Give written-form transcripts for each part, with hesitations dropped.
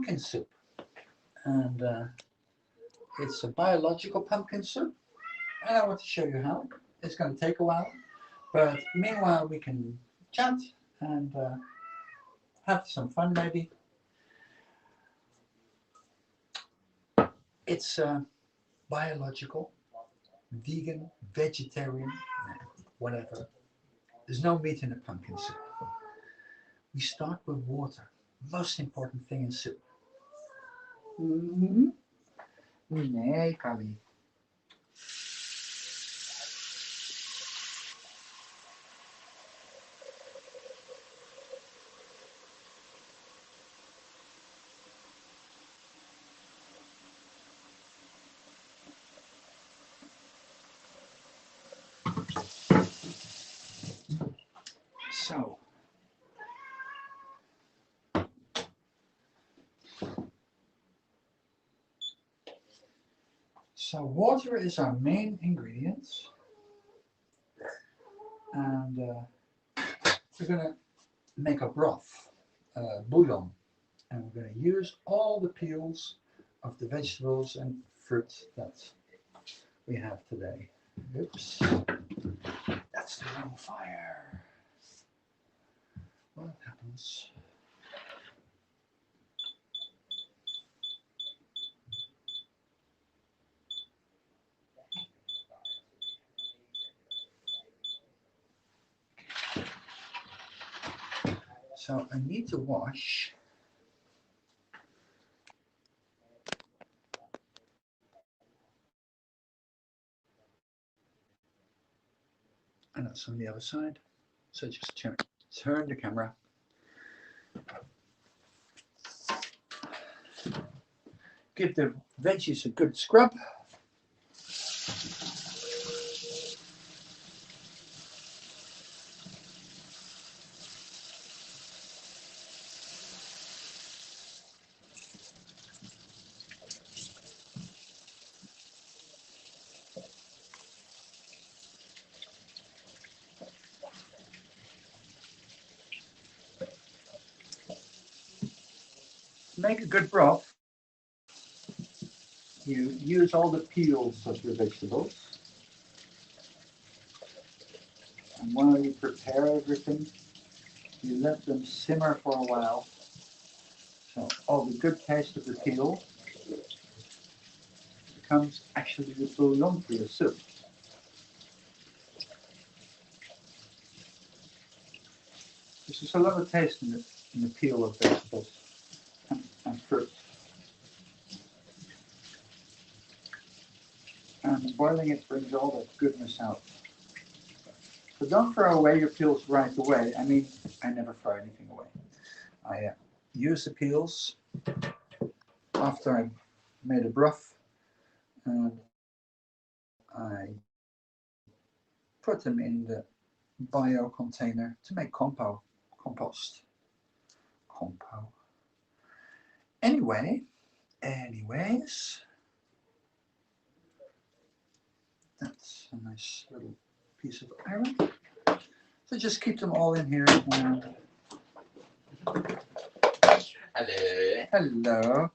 pumpkin soup. And it's a biological pumpkin soup. And I want to show you how. It's going to take a while. But meanwhile, we can chat and have some fun maybe. It's biological, vegan, vegetarian, whatever. There's no meat in a pumpkin soup. We start with water. Most important thing in soup. Nee, Kali. So water is our main ingredient, and we're going to make a broth, bouillon, and we're going to use all the peels of the vegetables and fruit that we have today. Oops, that's the wrong fire. What happens? So I need to wash and that's on the other side. So just turn the camera. Give the veggies a good scrub. Make a good broth. You use all the peels of your vegetables. And while you prepare everything, you let them simmer for a while. So all the good taste of the peel becomes actually the bouillon for your soup. There's a lot of taste in the peel of vegetables and fruit. And boiling it brings all that goodness out. So don't throw away your peels right away. I mean, I never throw anything away. I use the peels after I made a broth, and I put them in the bio container to make compost. Anyways, that's a nice little piece of iron. So just keep them all in here. Hello.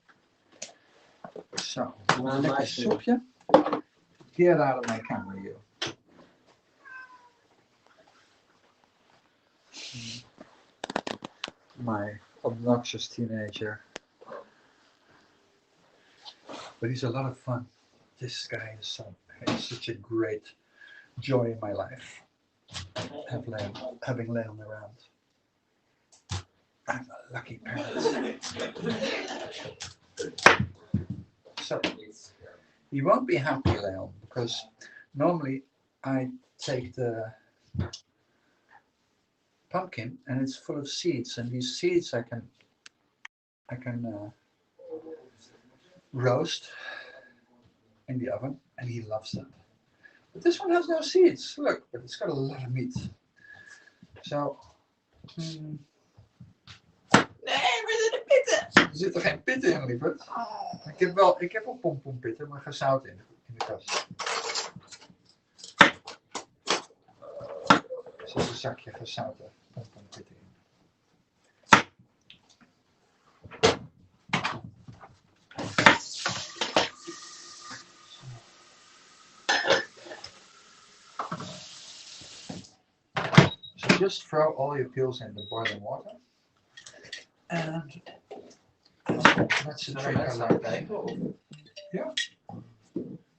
So, een lekker soepje. Get out of my camera, you. My obnoxious teenager. But he's a lot of fun. This guy is such a great joy in my life. Having Leon around. I'm a lucky parent. So, you won't be happy, Leon, because normally I take the pumpkin and it's full of seeds, and these seeds I can roast in the oven, and he loves that. But this one has no seeds. Look, but it's got a lot of meat. So, Nee, waar zit de pitten? er zitten geen pitten in, lieverd. Ik heb ook pompoenpitten, maar gezout in de kast. Er zit een zakje gezouten pompoenpitten in. just throw all your peels in the boiling water. And that's the trick I like. Yeah,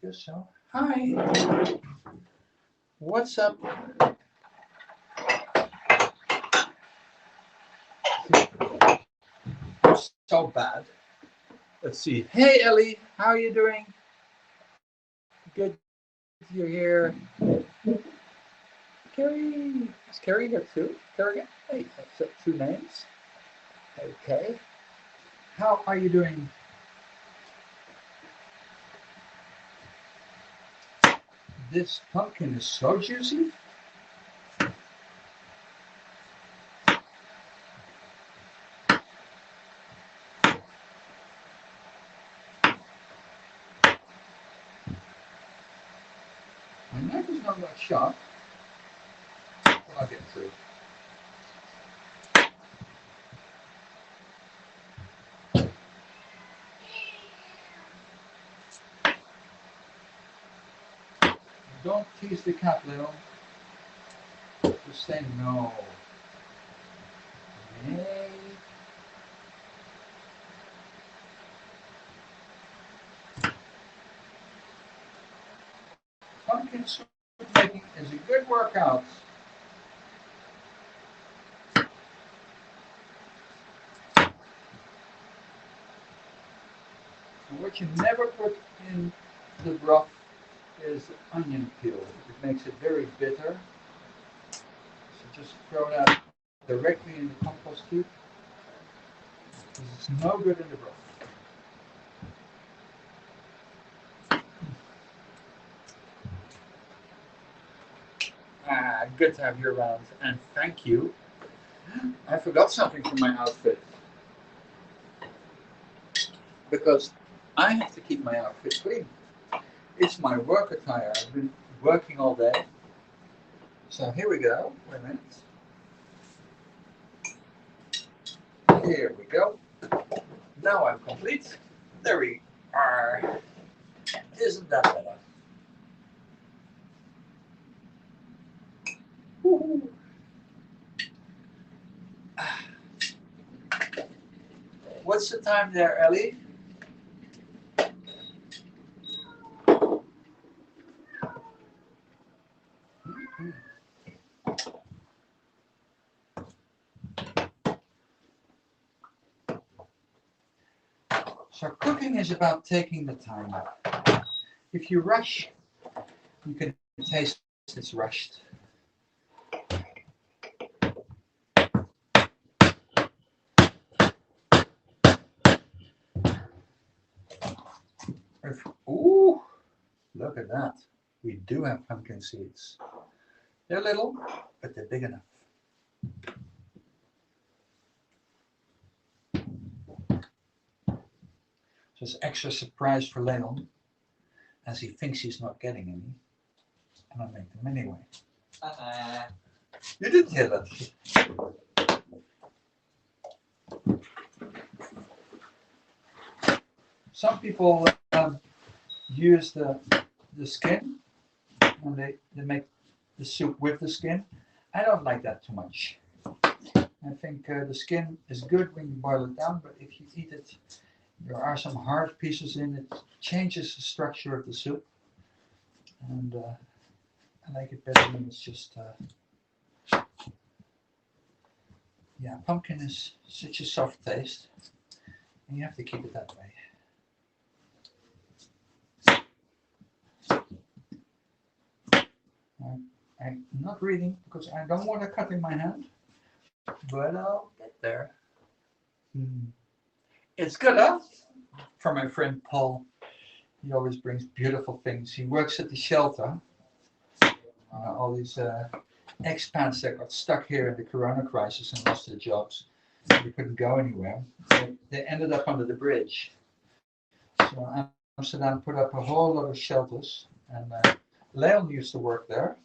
guess so. Hi. What's up? I'm so bad. Let's see. Hey Ellie, how are you doing? Good. You're here. Carrie. Is Carrie here too? Carrie? Hey, that's two names. Okay. How are you doing? This pumpkin is so juicy. My knife is not that sharp, but I'll get through. Don't tease the cat, Leo. Just say no. Yay. Pumpkin soup making is a good workout. What you never put in the broth is onion peel. It makes it very bitter. So just throw that directly in the compost heap. Because it's no good in the broth. Good to have you around, and thank you. I forgot something from my outfit. Because I have to keep my outfit clean. It's my work attire. I've been working all day. So here we go. Wait a minute. Here we go. Now I'm complete. There we are. Isn't that better? Woo-hoo. What's the time there, Ellie? So cooking is about taking the time. If you rush, you can taste it's rushed. Ooh, look at that. We do have pumpkin seeds. They're little, but they're big enough. So it's extra surprise for Leon, as he thinks he's not getting any. And I make them anyway. You didn't hear that. Some people use the skin, and they make the soup with the skin. I don't like that too much. I think the skin is good when you boil it down, but if you eat it, there are some hard pieces in it. Changes the structure of the soup, and I like it better when it's just. Yeah, pumpkin is such a soft taste, and you have to keep it that way. I'm not reading because I don't want to cut in my hand, but I'll get there. It's good, huh? From my friend Paul. He always brings beautiful things. He works at the shelter. All these expats that got stuck here in the corona crisis and lost their jobs. They couldn't go anywhere. They ended up under the bridge. So Amsterdam put up a whole lot of shelters, and Leon used to work there.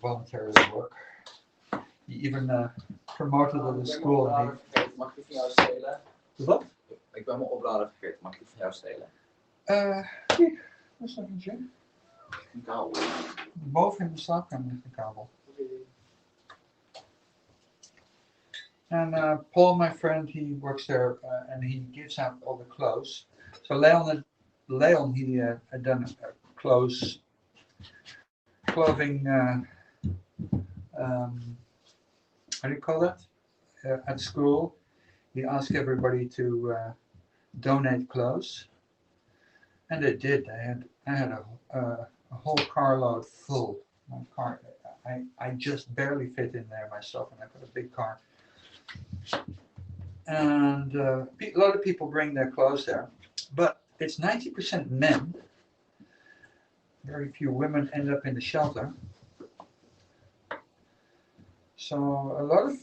Voluntarily work. He even promoted at the school. Mag ik van jou stelen? Wat? Ik ben mijn oplader vergeten. Mag ik die van jou stelen? Hier, dat is nog eentje. Een kabel. Boven in de slaapkamer ligt een kabel. And Paul, my friend, he works there and he gives out all the clothes. So Leon he had done clothing, how do you call that? At school. He asked everybody to donate clothes. And they did. I had a whole carload full. My car, I just barely fit in there myself, and I've got a big car. And a lot of people bring their clothes there, but it's 90% men. Very few women end up in the shelter. So a lot of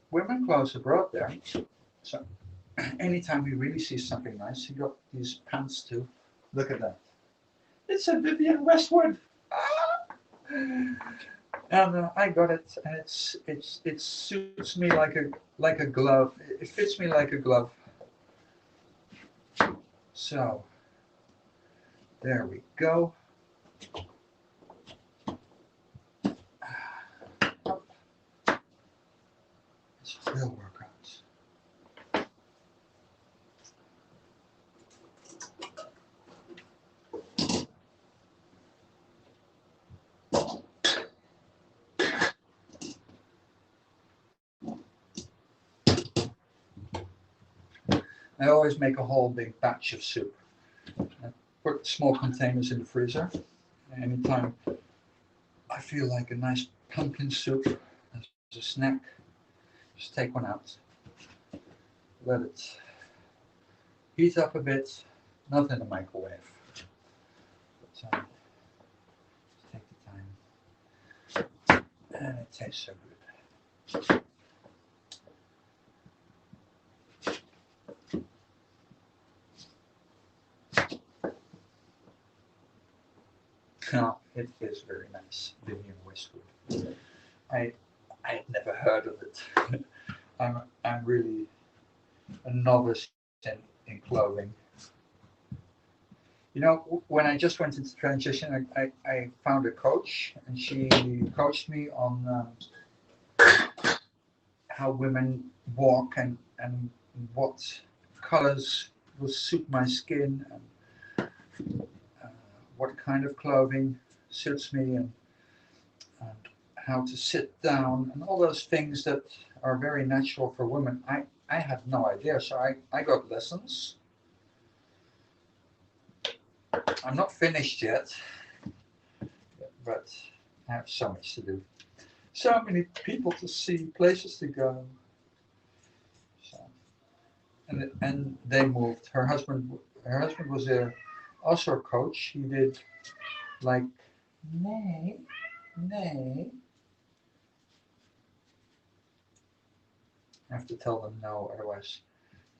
women clothes are brought there. So anytime we really see something nice, you got these pants too. Look at that. It's a Vivienne Westwood. Ah! And I got it, and it suits me like a glove. It fits me like a glove. So there we go. It's real workouts. I always make a whole big batch of soup. I put small containers in the freezer. Anytime I feel like a nice pumpkin soup as a snack, just take one out. Let it heat up a bit, not in the microwave. But, take the time. And it tastes so good. No, it is very nice, Vivienne Westwood. I had never heard of it. I'm really a novice in clothing. You know, when I just went into transition, I found a coach, and she coached me on how women walk and what colors will suit my skin and what kind of clothing suits me and how to sit down and all those things that are very natural for women. I had no idea, so I got lessons. I'm not finished yet, but I have so much to do. So many people to see, places to go. So, and they moved. Her husband was also a coach. He did like nay. I have to tell them no, otherwise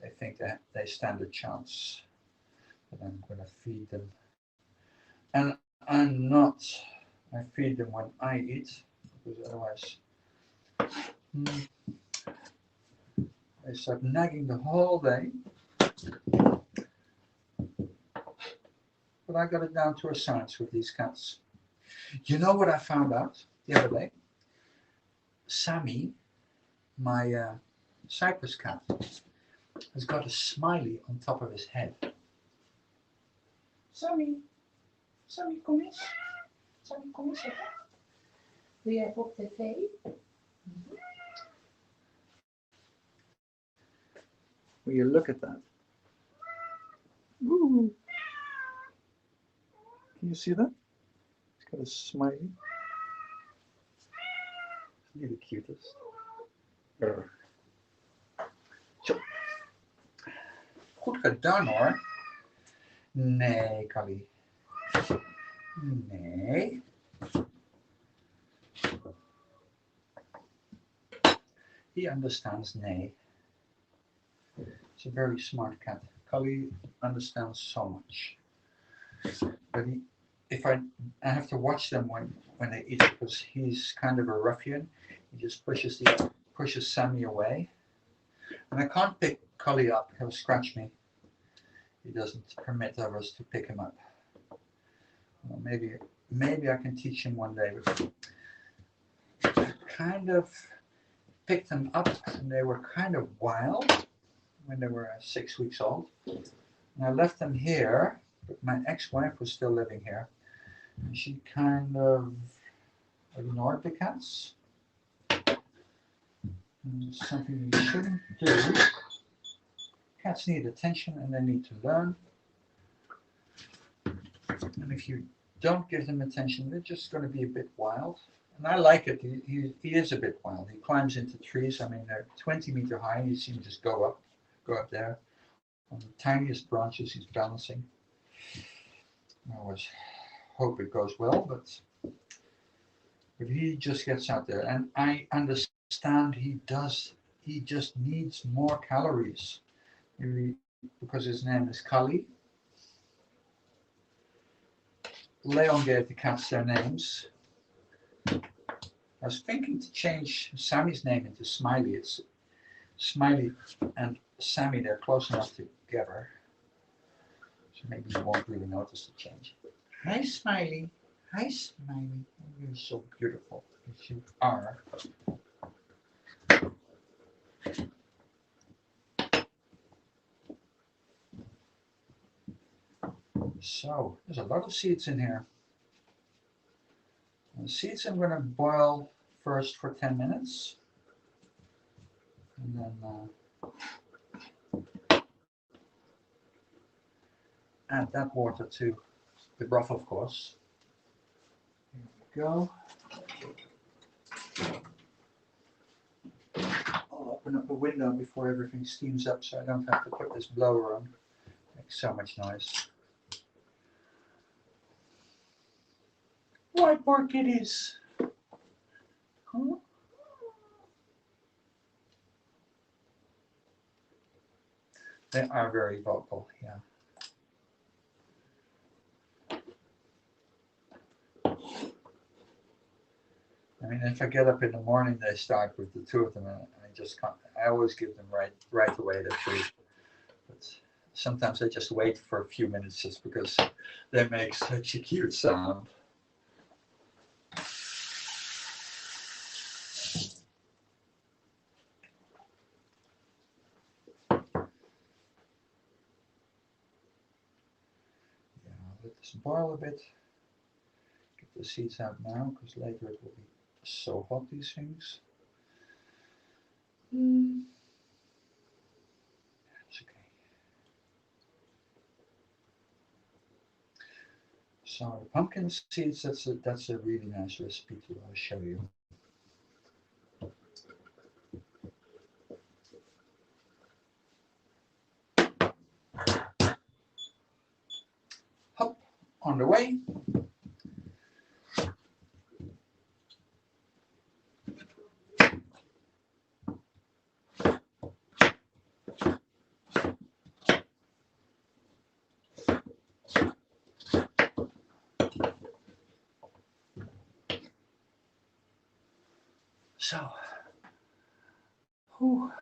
they think that they stand a chance. But I'm gonna feed them, and I'm not. I feed them when I eat, because otherwise they start nagging the whole day. But I got it down to a science with these cats. You know what I found out the other day? Sammy, my Cyprus cat, has got a smiley on top of his head. Sammy, kom eens. Sammy, kom eens even. Wil jij op tv? Will you look at that? Ooh. Can you see that? It's got a smiley. Isn't he the cutest? Zo. Goed gedaan hoor. Nee, Callie. Nee. He understands nee. He's a very smart cat. Callie understands so much. But I have to watch them when they eat, because he's kind of a ruffian. He just pushes Sammy away. And I can't pick Cully up, he'll scratch me. He doesn't permit others to pick him up. Well, maybe I can teach him one day. But I kind of picked them up and they were kind of wild when they were 6 weeks old. And I left them here, but my ex-wife was still living here. And she kind of ignored the cats. And it's something you shouldn't do. Cats need attention and they need to learn. And if you don't give them attention, they're just going to be a bit wild. And I like it. He is a bit wild. He climbs into trees. I mean, they're 20-meter high. You see him just go up there. On the tiniest branches, he's balancing. I always hope it goes well, but he just gets out there. And I understand he just needs more calories. Maybe because his name is Kali. Leon gave the cats their names. I was thinking to change Sammy's name into Smiley. It's Smiley and Sammy, they're close enough together. So maybe you won't really notice the change. Hi, Smiley. Hi, Smiley. You're so beautiful. Yes, you are. So, there's a lot of seeds in here. The seeds I'm going to boil first for 10 minutes. And then add that water to the broth, of course. Here we go. I'll open up a window before everything steams up so I don't have to put this blower on. It makes so much noise. Why, poor kitties? Huh? They are very vocal, yeah. I mean, if I get up in the morning, they start with the two of them, and I just can't. I always give them right away the food. But sometimes I just wait for a few minutes just because they make such a cute sound. Let this boil a bit. Get the seeds out now, because later it will be so hot, these things. It's okay. So the pumpkin seeds, that's a really nice recipe to show you. Hop, on the way. So, whew.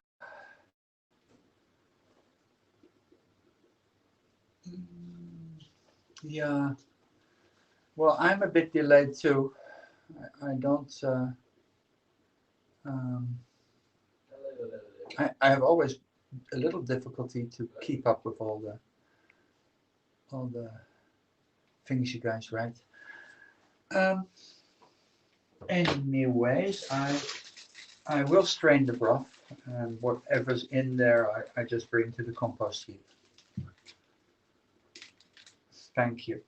Yeah, well, I'm a bit delayed too. I don't, I have always a little difficulty to keep up with all the things you guys write. Anyways, I will strain the broth, and whatever's in there, I just bring to the compost heap. Thank you.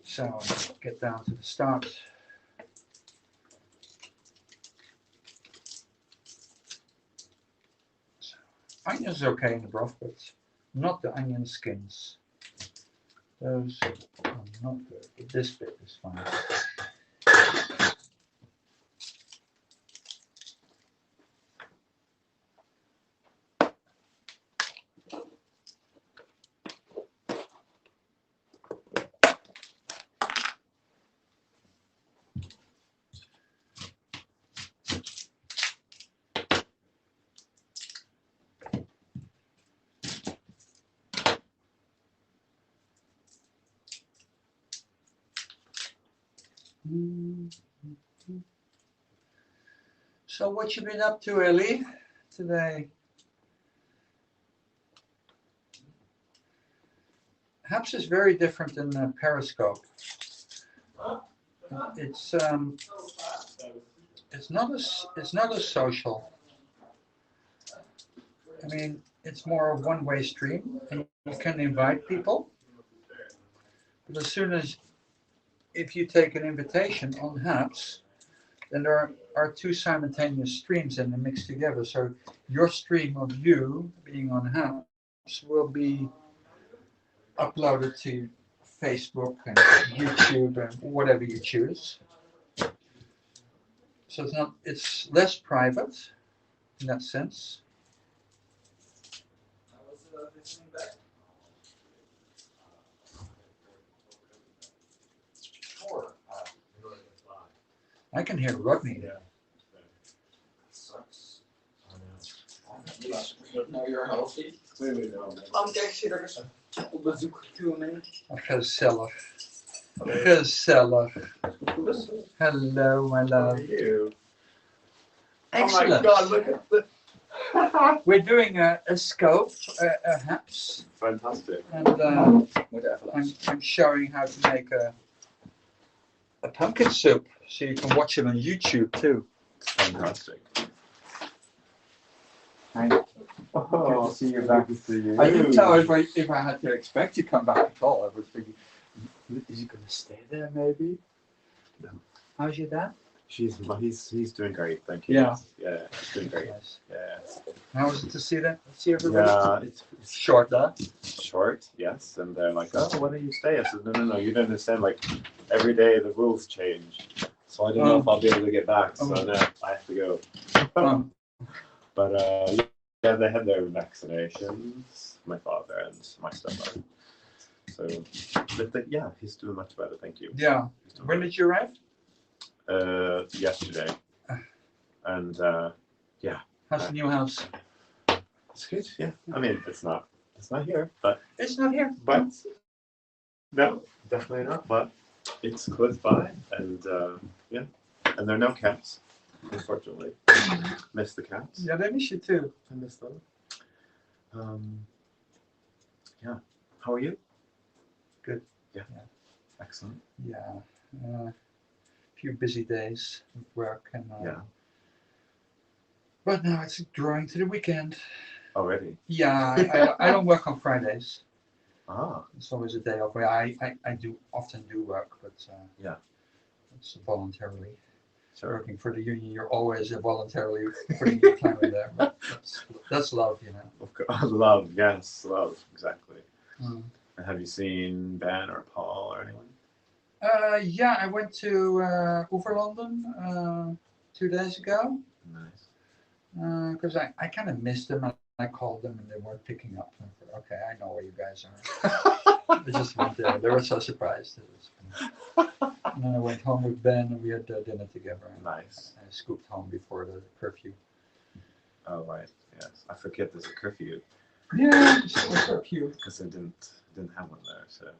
So get down to the start. So, onions are okay in the broth, but not the onion skins. Those are not good, but this bit is fine. So what you been up to, Ellie, today? Haps is very different than Periscope. It's not as social. I mean, it's more a one-way stream, and you can invite people. But as soon as if you take an invitation on Haps, then there are two simultaneous streams and they're mixed together. So your stream of you being on Haps will be uploaded to Facebook and YouTube and whatever you choose. So it's less private in that sense. I can hear Rodney. Nou, you're healthy. Want ik zie er eens Op bezoek komen. Gezellig. Gezellig. Hello, my love. You. Excellent. Oh my god, look at the. We're doing a scope, a Haps, Fantastic. and Moet even langs. I'm showing how to make a pumpkin soup, so you can watch it on YouTube too. Fantastic. Hi. Good Oh, to see you back. Good to see you. I didn't know if I had to expect you to come back at all. I was thinking, is he going to stay there maybe? No. How's your dad? He's doing great, thank you. Yeah. Yeah, he's doing great. Yes. Yeah. How was it to see that? See everybody? Yeah, it's Short, huh? short, yes. And they're like, oh, why don't you stay? I said, no, you don't understand. Like, every day the rules change. So I don't know if I'll be able to get back. So no, I have to go. But yeah, they had their vaccinations, my father and my stepmother. So, but yeah, he's doing much better, thank you. Yeah. He's doing When did you arrive? yesterday. And How's the new house? it's good, yeah. I mean, it's not here, but It's not here. no, definitely not. But it's close by, and yeah, and there are no cats, unfortunately. Miss the cats. Yeah, they miss you too. I miss them. Yeah. How are you? Good. Yeah. Yeah. Excellent. Yeah. A few busy days with work and Yeah. But now it's drawing to the weekend. Already. Yeah, I don't work on Fridays. Ah. It's always a day off. I often do work, but Yeah. it's voluntarily. Sure. Working for the union, you're always voluntarily putting your time in there. But that's love, you know. Of course. Love. Yes. Love. Exactly. Mm. And have you seen Ben or Paul or anyone? Yeah, I went to Overlondon 2 days ago Nice. because I kind of missed them. I called them and they weren't picking up. I thought, okay, I know where you guys are. I just went there. They were so surprised. And then I went home with Ben and we had dinner together. And Nice. I scooped home before the curfew. Oh right. Yes. I forget there's a curfew Yeah, just a curfew. because I didn't have one there. So.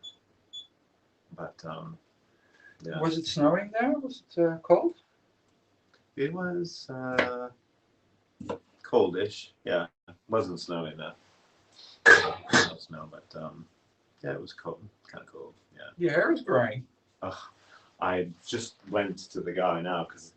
But yeah. Was it snowing there? Was it cold? It was coldish. Yeah. It wasn't snowing though. No snow, but yeah, it was cold. Kind of cold. Yeah. Your hair is growing. I just went to the guy now because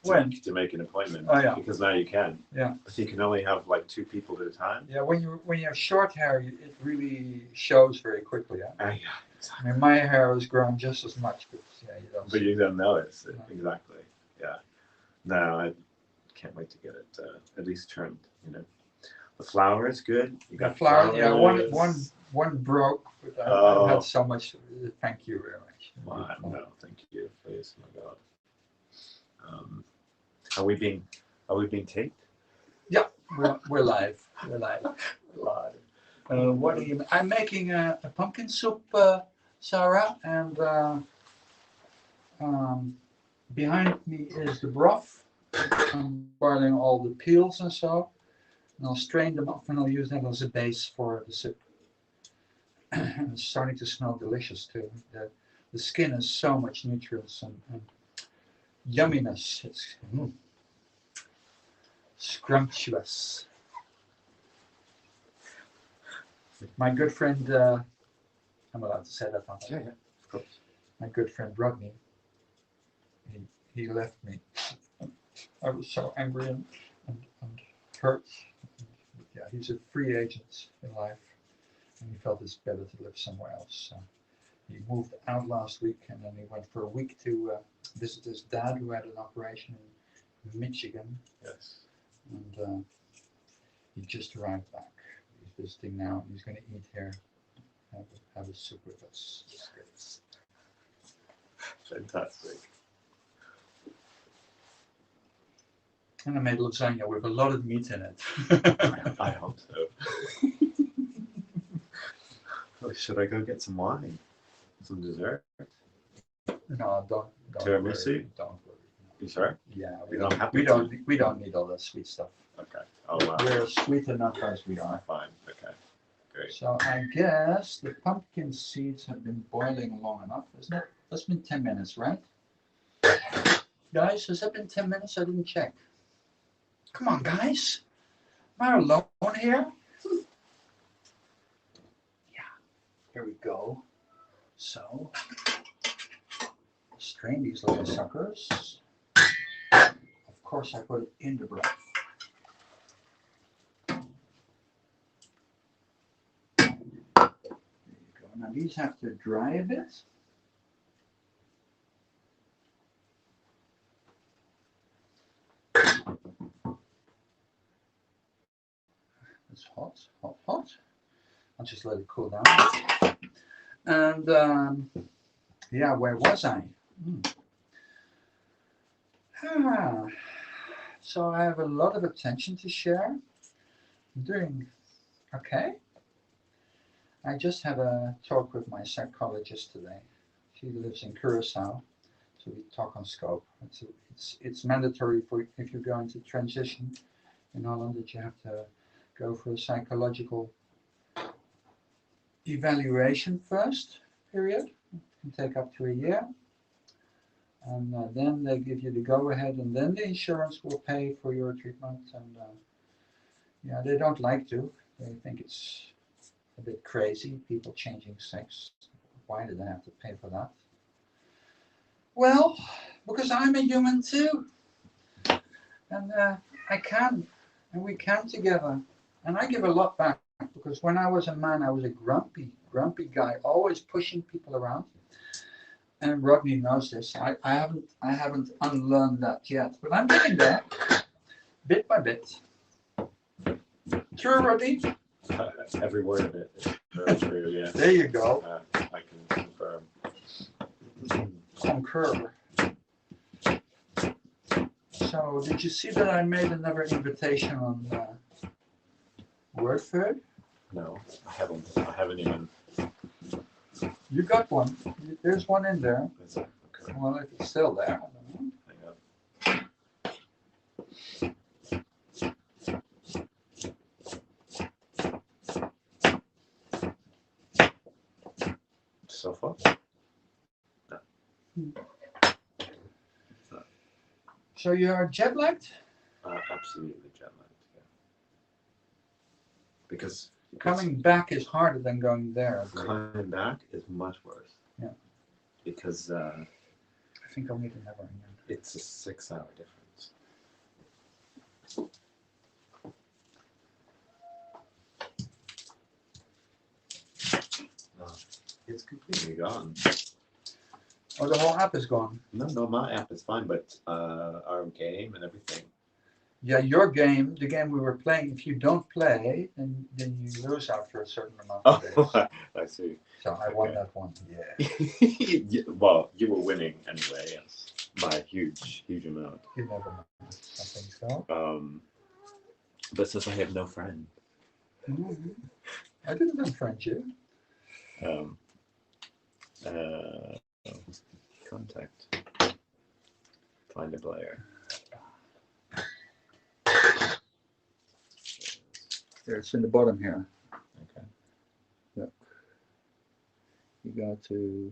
When? to make an appointment. Oh, yeah. Because now you can. Yeah. But you can only have like 2 people at a time. Yeah, when you have short hair, it really shows very quickly. Huh? Yeah. I Exactly. mean, my hair has grown just as much, but yeah, you don't. But see you don't notice it. No. Exactly. Yeah. No, I can't wait to get it at least trimmed. You know, the flower is good. You the got flower. Yeah, flowers. one broke, but Oh. I had so much. Thank you very much. Wow, no, thank you, please. My God. Are we being taped? We're live. We're live. Live. What are you? I'm making a pumpkin soup, Sarah, and behind me is the broth. I'm boiling all the peels and so, and I'll strain them off and I'll use them as a base for the soup. And it's starting to smell delicious too. The skin has so much nutrients and yumminess. It's scrumptious. My good friend, I'm allowed to say that, aren't I? Yeah, of course. My good friend Rodney, he left me. I was so angry and hurt. Yeah, he's a free agent in life, and he felt it's better to live somewhere else. So he moved out last week, and then he went for a week to visit his dad, who had an operation in Michigan, Yes. and he just arrived back. He's visiting now, and he's going to eat here, have a soup with us. Yes. Fantastic. And I made lasagna with a lot of meat in it. I hope so. Oh, should I go get some wine? Some dessert? No, don't Tiramisu? worry. Don't worry. You sure? Yeah, You don't have we to. don't need all that sweet stuff. Okay. Oh wow. We're sweet enough as we are. Fine. Okay. Great. So I guess the pumpkin seeds have been boiling long enough, isn't it? That's been 10 minutes, right? Guys, has that been 10 minutes? I didn't check. Come on, guys. Am I alone here? Yeah. Here we go. So, strain these little suckers. Of course, I put it in the bread. There you go. Now these have to dry a bit. It's hot, hot, hot. I'll just let it cool down. And yeah, where was I? So I have a lot of attention to share. I'm doing okay. I just had a talk with my psychologist today. She lives in Curacao, so we talk on Scope. It's mandatory for if you're going to transition in Holland that you have to go for a psychological evaluation first, period. It can take up to a year. And then they give you the go-ahead, and then the insurance will pay for your treatment. And yeah, they don't like to. They think it's a bit crazy, people changing sex. Why do they have to pay for that? Well, because I'm a human too. And I can, and we can together. And I give a lot back, because when I was a man, I was a grumpy guy, always pushing people around. And Rodney knows this. I haven't unlearned that yet, but I'm getting there, bit by bit. True, Rodney? Every word of it is very true. Yeah. There you go. I can confirm. Concur. So, did you see that I made another invitation on Wordford? No, I haven't even. You got one. There's one in there. Is it? Okay. Well, if it's still there, I don't know. Hang on. So far? No. So you are jet lagged? Absolutely jet lagged. Yeah. Because Coming back is harder than going there. I believe. coming back is much worse. Yeah. Because I think I'll need another one. it's a 6-hour difference. No, it's completely gone. Oh, the whole app is gone. No, my app is fine, but our game and everything. Yeah, your game, the game we were playing, if you don't play, then you lose after a certain amount of days. Oh, I see. So I won that one. Yeah. Yeah, well, you were winning anyway, yes, by a huge amount. You never know. I think so. But since I have no friend, Mm-hmm. I didn't unfriend you. Contact, find a player. There, it's in the bottom here. Okay. Look. You got to,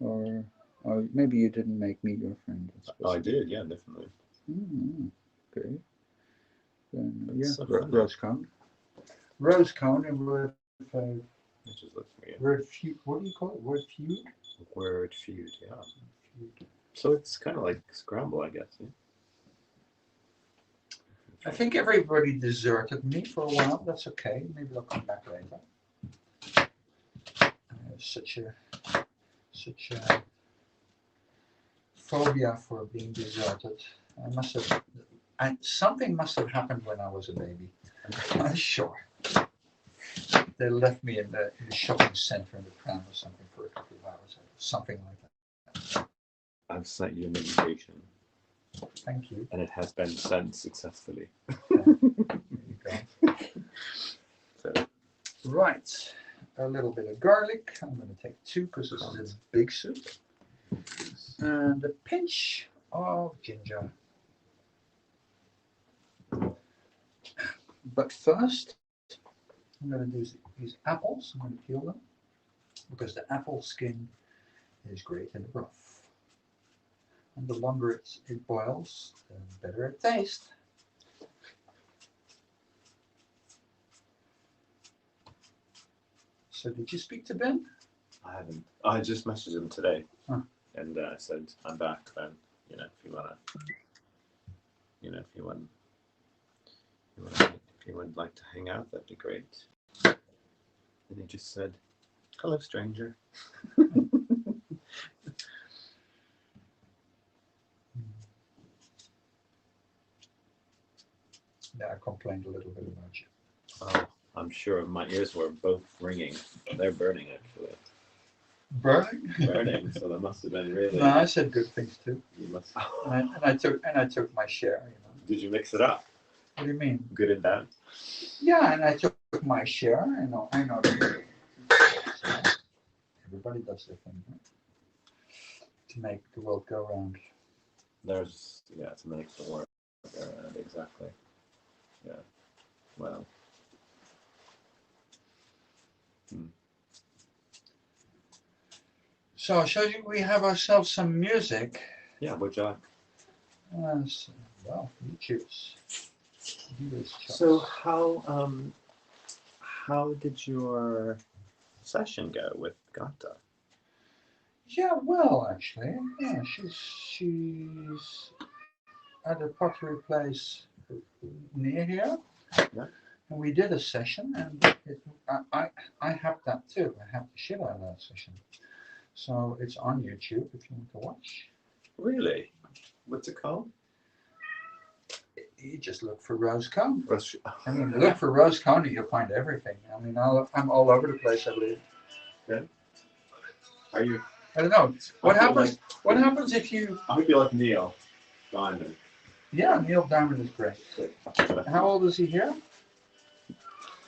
or maybe you didn't make me your friend. Oh, I did, yeah, definitely. Mm-hmm. Okay. Then, That's so funny. rose cone. Rose cone and word, Which is looks weird. word feud. What do you call it? Word feud? Word feud, yeah. Feud. So it's kind of like scramble, I guess. Yeah? I think everybody deserted me for a while. That's okay. Maybe they'll come back later. I have such a phobia for being deserted. Something must have happened when I was a baby. I'm sure. They left me in the shopping center in the pram or something for a couple of hours. Something like that. I've sent you an invitation, Thank you. and it has been sent successfully. There you go. So, Right. A little bit of garlic. I'm going to take 2 because this is a big soup. And a pinch of ginger. But first, I'm going to do these apples. I'm going to peel them because the apple skin is great in the broth. And the longer it boils, the better it tastes. So did you speak to Ben? I haven't. I just messaged him today, Huh. and I said I'm back. Then if you wanna, if you would like to hang out, that'd be great. And he just said, "Hello, stranger." Yeah, I complained a little bit about you. Oh, I'm sure my ears were both ringing. They're burning actually. Burning? Burning. So that must have been really. No, I said good things too. You must. And I took my share, you know. Did you mix it up? What do you mean? Good and bad. Yeah, and I took my share. I know. Everybody does their thing, right? To make the world go round. There's to make the work around exactly. Yeah. Well. So, shall we have ourselves some music? Yeah. Would you like? Well, you choose. So how did your session go with Gata? Yeah, well, actually, yeah, she's at a pottery place near here. Yeah. And we did a session, and I have that too. I have the shit out of that session. So it's on YouTube if you want to watch. Really? What's it called? You just look for Rose Cone. Rose- I mean, look for Rose Cone, you'll find everything. I mean, I'm all over the place, I believe. Are you? I don't know. What I feel happens? What happens if you? I hope you like Neil Diamond. Yeah, Neil Diamond is great. How old is he here?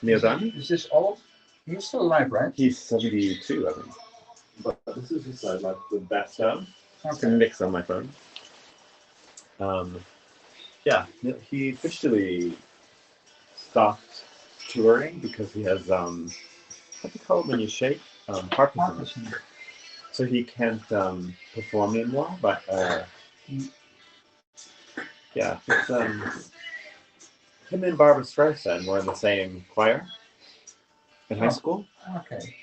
Neil Diamond? Is this old? He's still alive, right? He's 72, I think. But this is just like the best of. It's a Okay. mix on my phone. Yeah, he officially stopped touring because he has what do you call it when you shake? Parkinson's. Parkinson. So he can't perform anymore. But yeah, it's, him and Barbara Streisand were in the same choir in high school Okay.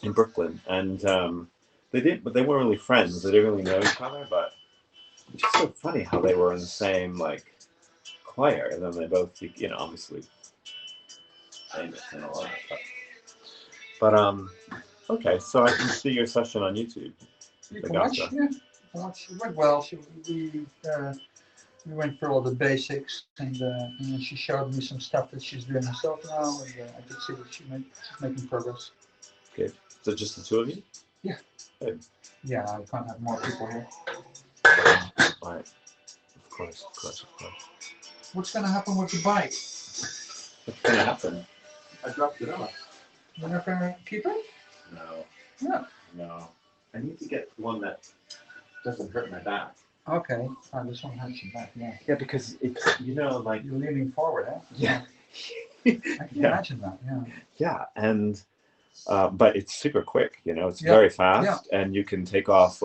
in Brooklyn, and but they weren't really friends. They didn't really know each other, but it's just so funny how they were in the same choir, and then they both, obviously famous and all that stuff. But okay, so I can see your session on YouTube. You The can watch, Gata. yeah. Watch. It went well. We went through all the basics, and then she showed me some stuff that she's doing herself now, and I could see that she's making progress. So just the two of you? Yeah, I can't have more people here. Right. Of course. What's going to happen with the bike? What's gonna happen? I dropped it off. You're not going to keep it? No. Yeah. No. I need to get one that doesn't hurt my back. Okay. This one hurts your back, yeah. Yeah, because it's You're leaning forward, eh? Yeah. I can Yeah. imagine that, yeah. Yeah, and but it's super quick. It's Yeah, very fast, and you can take off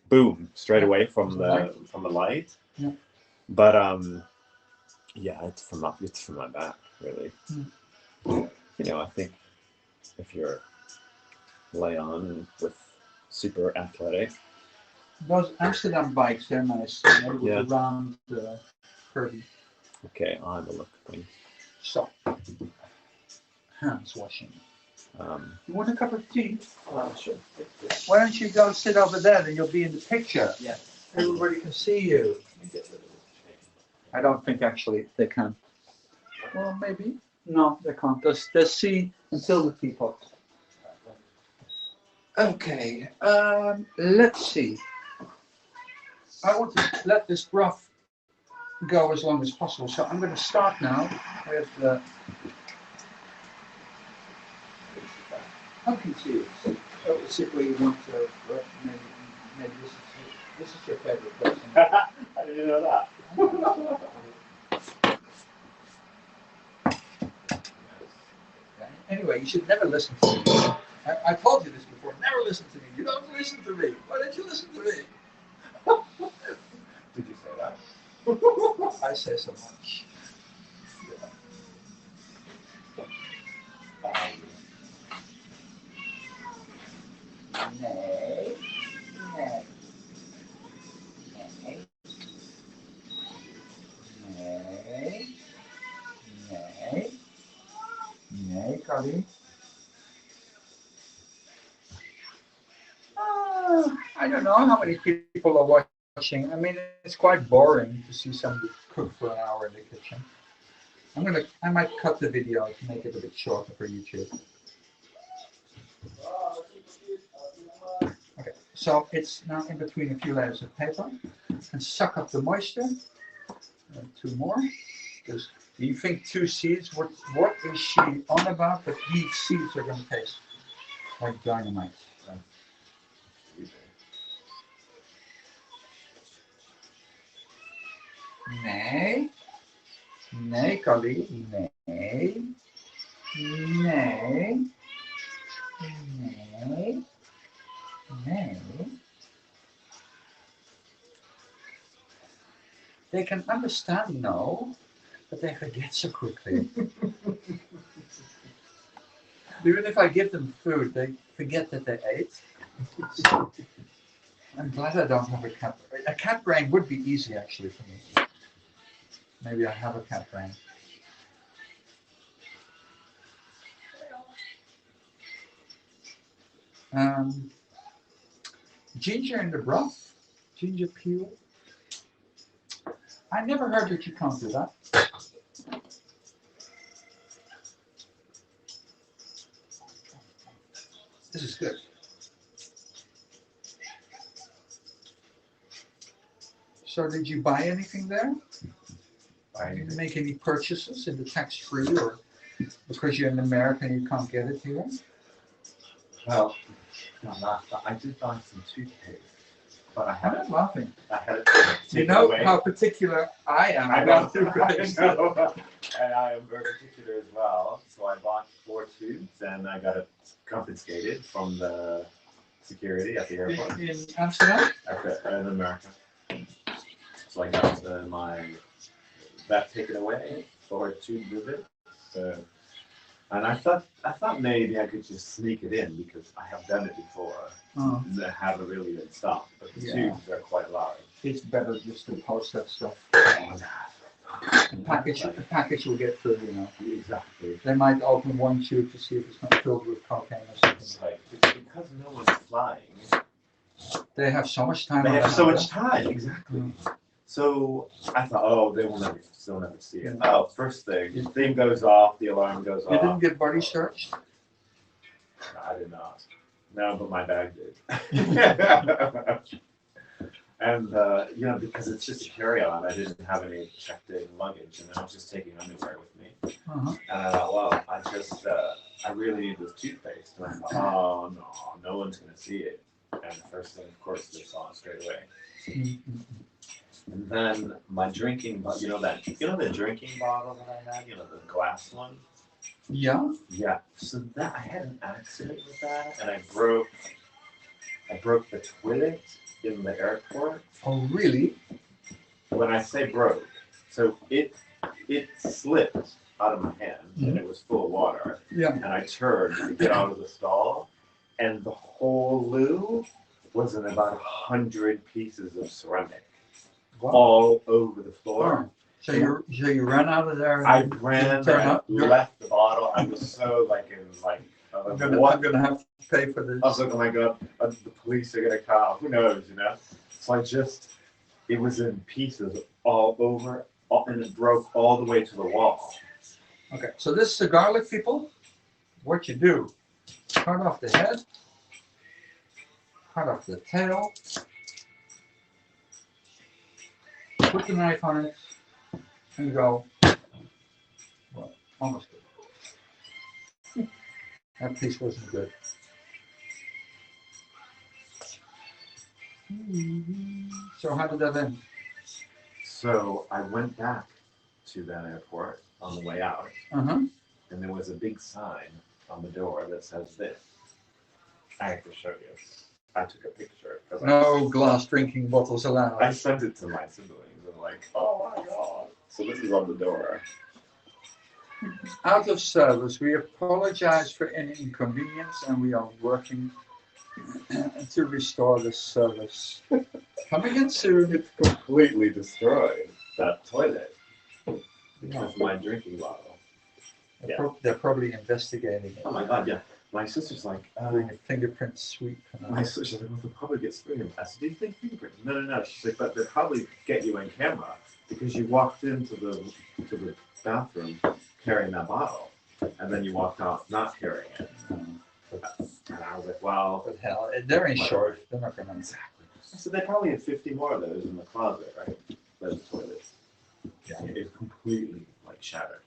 boom straight away from Right. the light. Yeah. But Yeah, it's from my back, really. Hmm. You know, I think if you're lay on with super athletic, Those Amsterdam bikes, they're nice. They with Yeah. the round curvy. okay, I'll have a look. Thing. So, hands washing. Um, You want a cup of tea? Sure. Why don't you go sit over there, then you'll be in the picture. Yeah. Everybody can see you. I don't think actually they can. Well, maybe. No, they can't. They'll see until the teapot. Okay, let's see. I want to let this broth go as long as possible, so I'm going to start now with the pumpkin seeds. So let's see where you want to, maybe this is your favorite person. I didn't know that. Anyway, you should never listen to me. I told you this before. Never listen to me. You don't listen to me. Why don't you listen to me? Did you say that? I say so much. Nay. Nay. Nay. Nay. Nay. Nay, Carly. I don't know how many people are watching. I mean, it's quite boring to see somebody cook for an hour in the kitchen. I might cut the video to make it a bit shorter for YouTube. Okay, so it's now in between a few layers of paper and suck up the moisture. Two more. Because you think 2 seeds, what is she on about? But these seeds are going to taste like dynamite. Nee. Nee, Kali. Nee. Nee. Nee. Nee. They can understand no, but they forget so quickly. Even if I give them food, they forget that they ate. I'm glad I don't have a cat. A cat brain would be easy actually for me. Maybe I have a cat brain. Ginger in the broth, ginger peel. I never heard that you can't do that. This is good. So did you buy anything there? Did you make any purchases in the tax-free, or because you're in America and you can't get it here? Well, I did buy some toothpaste, but I I'm haven't. not laughing. I had it You taken know away. how particular I am I about know, toothpaste. I know. And I am very particular as well. So I bought 4 tubes and I got it confiscated from the security at the airport In Amsterdam? in America. So I got that taken away for 2 tubes. And I thought maybe I could just sneak it in because I have done it before. Oh, They have it really in stock, but the Yeah. tubes are quite large. it's better just to post that stuff. Oh, The package will get through, you know. exactly. They might open one tube to see if it's not filled with cocaine or It's something. like because no one's flying. They have so much time. They on have their so hands. much time, exactly. So I thought, they'll never see it. Yeah. Oh, first thing, the thing goes off, the alarm goes You didn't off. get body searched? No, I did not. No, but my bag did. And because it's just a carry-on, I didn't have any checked-in luggage, and I was just taking underwear with me. Uh-huh. And I thought, well, I really need this toothpaste. And I thought, no one's gonna see it. And the first thing, of course, they saw it straight away. Mm-hmm. And then my drinking, the drinking bottle that I had, the glass one. Yeah. Yeah. So that I had an accident with that, and I broke the toilet in the airport. Oh, really? When I say broke, so it slipped out of my hand and it was full of water. Yeah. And I turned to get out of the stall, and the whole loo was in about 100 pieces of ceramic Wow. all over the floor. So you ran out of there. I and ran, turn I up? left the bottle. I was so like in like, I'm what? gonna have to pay for this. I was like, oh my god, the police are gonna come. Who knows, you know? So it was in pieces all over, and it broke all the way to the wall. Okay, so this is the garlic, people. What you do, cut off the head, cut off the tail, put the knife on it, and go, well, almost good. That piece wasn't good. So how did that end? So I went back to that airport on the way out, Uh-huh. and there was a big sign on the door that says this. I have to show you. I took a picture. 'Cause No glass drinking bottles allowed. I sent it to my siblings and like, oh my god. So this is on the door. Out of service, we apologize for any inconvenience and we are working to restore the service. Coming in soon. It's completely destroyed, that toilet, because of my drinking bottle. They're probably investigating it. Oh my god, yeah. My sister's like, Doing a fingerprint sweep. my sister's like, well, they'll probably get screened. I said, do you think fingerprints? No, no, no. She's like, but they'll probably get you in camera because you walked into the bathroom carrying that bottle, and then you walked out not carrying it. And I was like, well, But hell, they're insured. They're not gonna. exactly. I said, they probably have 50 more of those in the closet, right? Those toilets. Yeah. It's completely like shattered.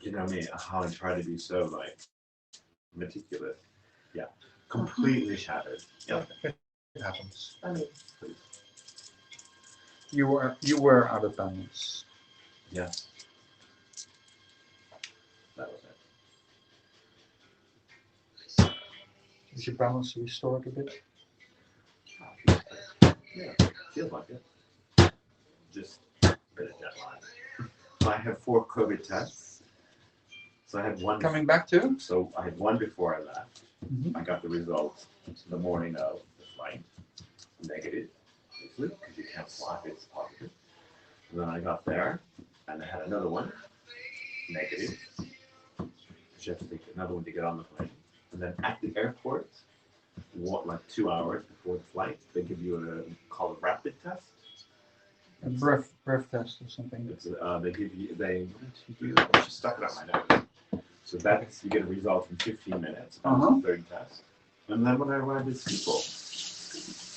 You know me, how I try to be so like meticulous. Yeah, completely shattered. Yeah. It happens. I mean, You were out of balance. Yeah. That was it. Is your balance restored a bit? Yeah, feels like it. Just a bit of jet lag. I had 4 COVID tests. So I had one. Coming back to? So I had one before I left. Mhm. I got the results the morning of the flight. Negative, obviously, because you can't fly if it's positive. And then I got there, and I had another one, negative. Because you have to take another one to get on the plane. And then at the airport, like 2 hours before the flight, they give you called a rapid test. A breath test or something. It's, they give you, I just stuck it on my nose. So that's, you get a result in 15 minutes, that's the third test. And then when I arrived at Schiphol,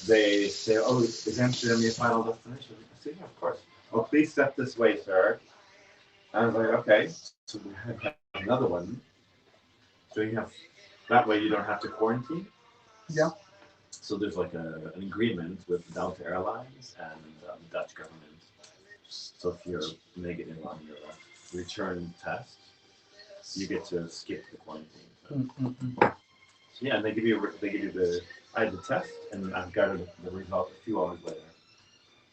they say, oh, is Amsterdam your final destination? I said, yeah, of course. Oh, please step this way, sir. I was like, okay. So we had another one. So you have, that way you don't have to quarantine. Yeah. So there's like an agreement with Delta Airlines and the Dutch government. So if you're negative on your return test, you get to skip the quarantine. So, so yeah, and they give you I had the test and I've got the result a few hours later.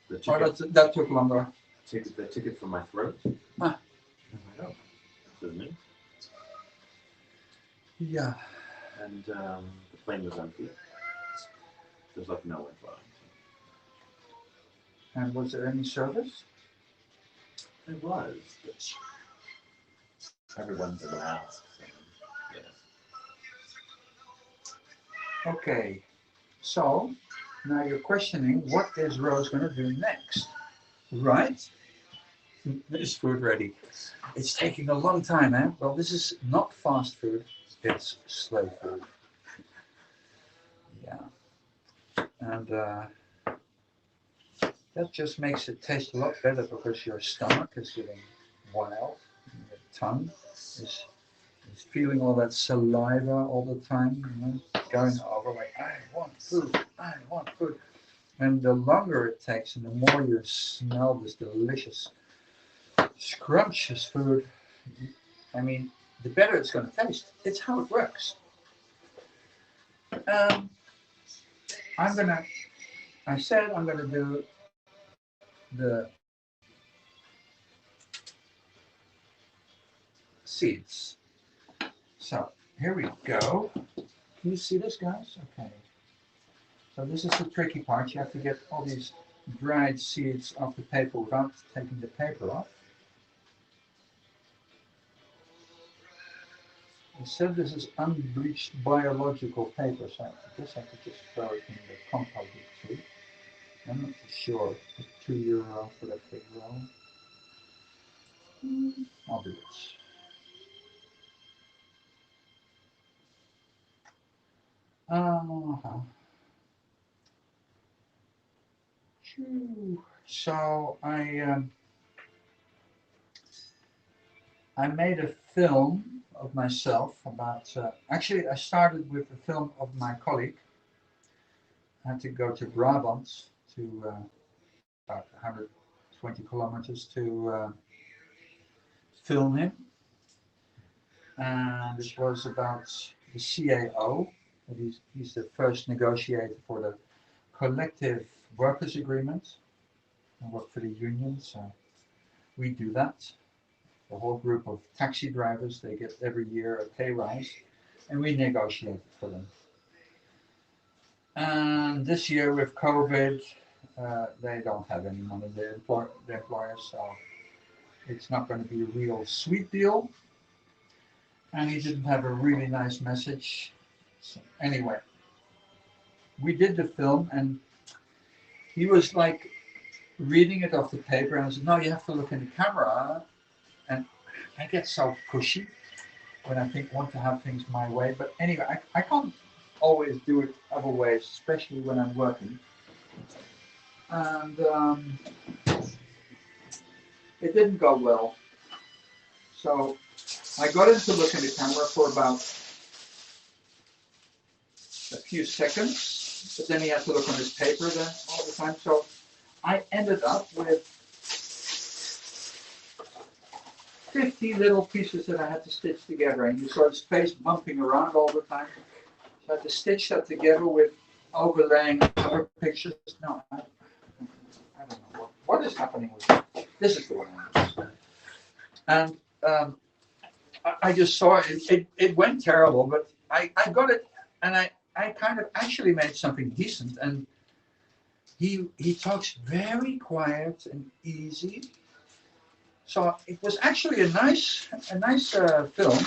The ticket, that took longer. the ticket from my throat. Ah. I'm like, oh, this is me. Yeah. And the plane was empty. There's like no one flying. And was there any service? It was. Everyone's in masks. And, yeah. Okay. So now you're questioning what is Rose going to do next, right? Is food ready? It's taking a long time, eh? Well, this is not fast food. It's slow food. Yeah. And that just makes it taste a lot better because your stomach is getting wild. And your tongue is feeling all that saliva all the time, you know, going over like, I want food, I want food. And the longer it takes and the more you smell this delicious, scrumptious food, I mean, the better it's going to taste. It's how it works. I'm I said I'm going to do the seeds. So here we go. Can you see this, guys? Okay. So this is the tricky part. You have to get all these dried seeds off the paper without taking the paper off. I said this is unbleached biological paper, so I guess I could just throw it in the compost too. I'm not sure. €2 for that big roll. I'll do this. So I made a film of myself about. Actually, I started with a film of my colleague. I had to go to Brabant to about 120 kilometers to film him, and it was about the CAO. He's the first negotiator for the collective workers agreement. I work for the union, so we do that. The whole group of taxi drivers, they get every year a pay rise, and we negotiate it for them. And this year with COVID, they don't have any money, the employers, so it's not going to be a real sweet deal. And he didn't have a really nice message. So anyway, we did the film, and he was like reading it off the paper, and I said, no, you have to look in the camera. And I get so pushy when I want to have things my way. But anyway, I can't always do it other ways, especially when I'm working. And it didn't go well. So I got him to look in the camera for about a few seconds, but then he had to look on his paper then all the time. So I ended up with 50 little pieces that I had to stitch together, and you saw his face bumping around all the time. So I had to stitch that together with overlaying other pictures. No, I don't know what is happening with it. This is the one I use. And I just saw it. It went terrible, but I got it, and I kind of actually made something decent. And he talks very quiet and easy. So it was actually a nice film,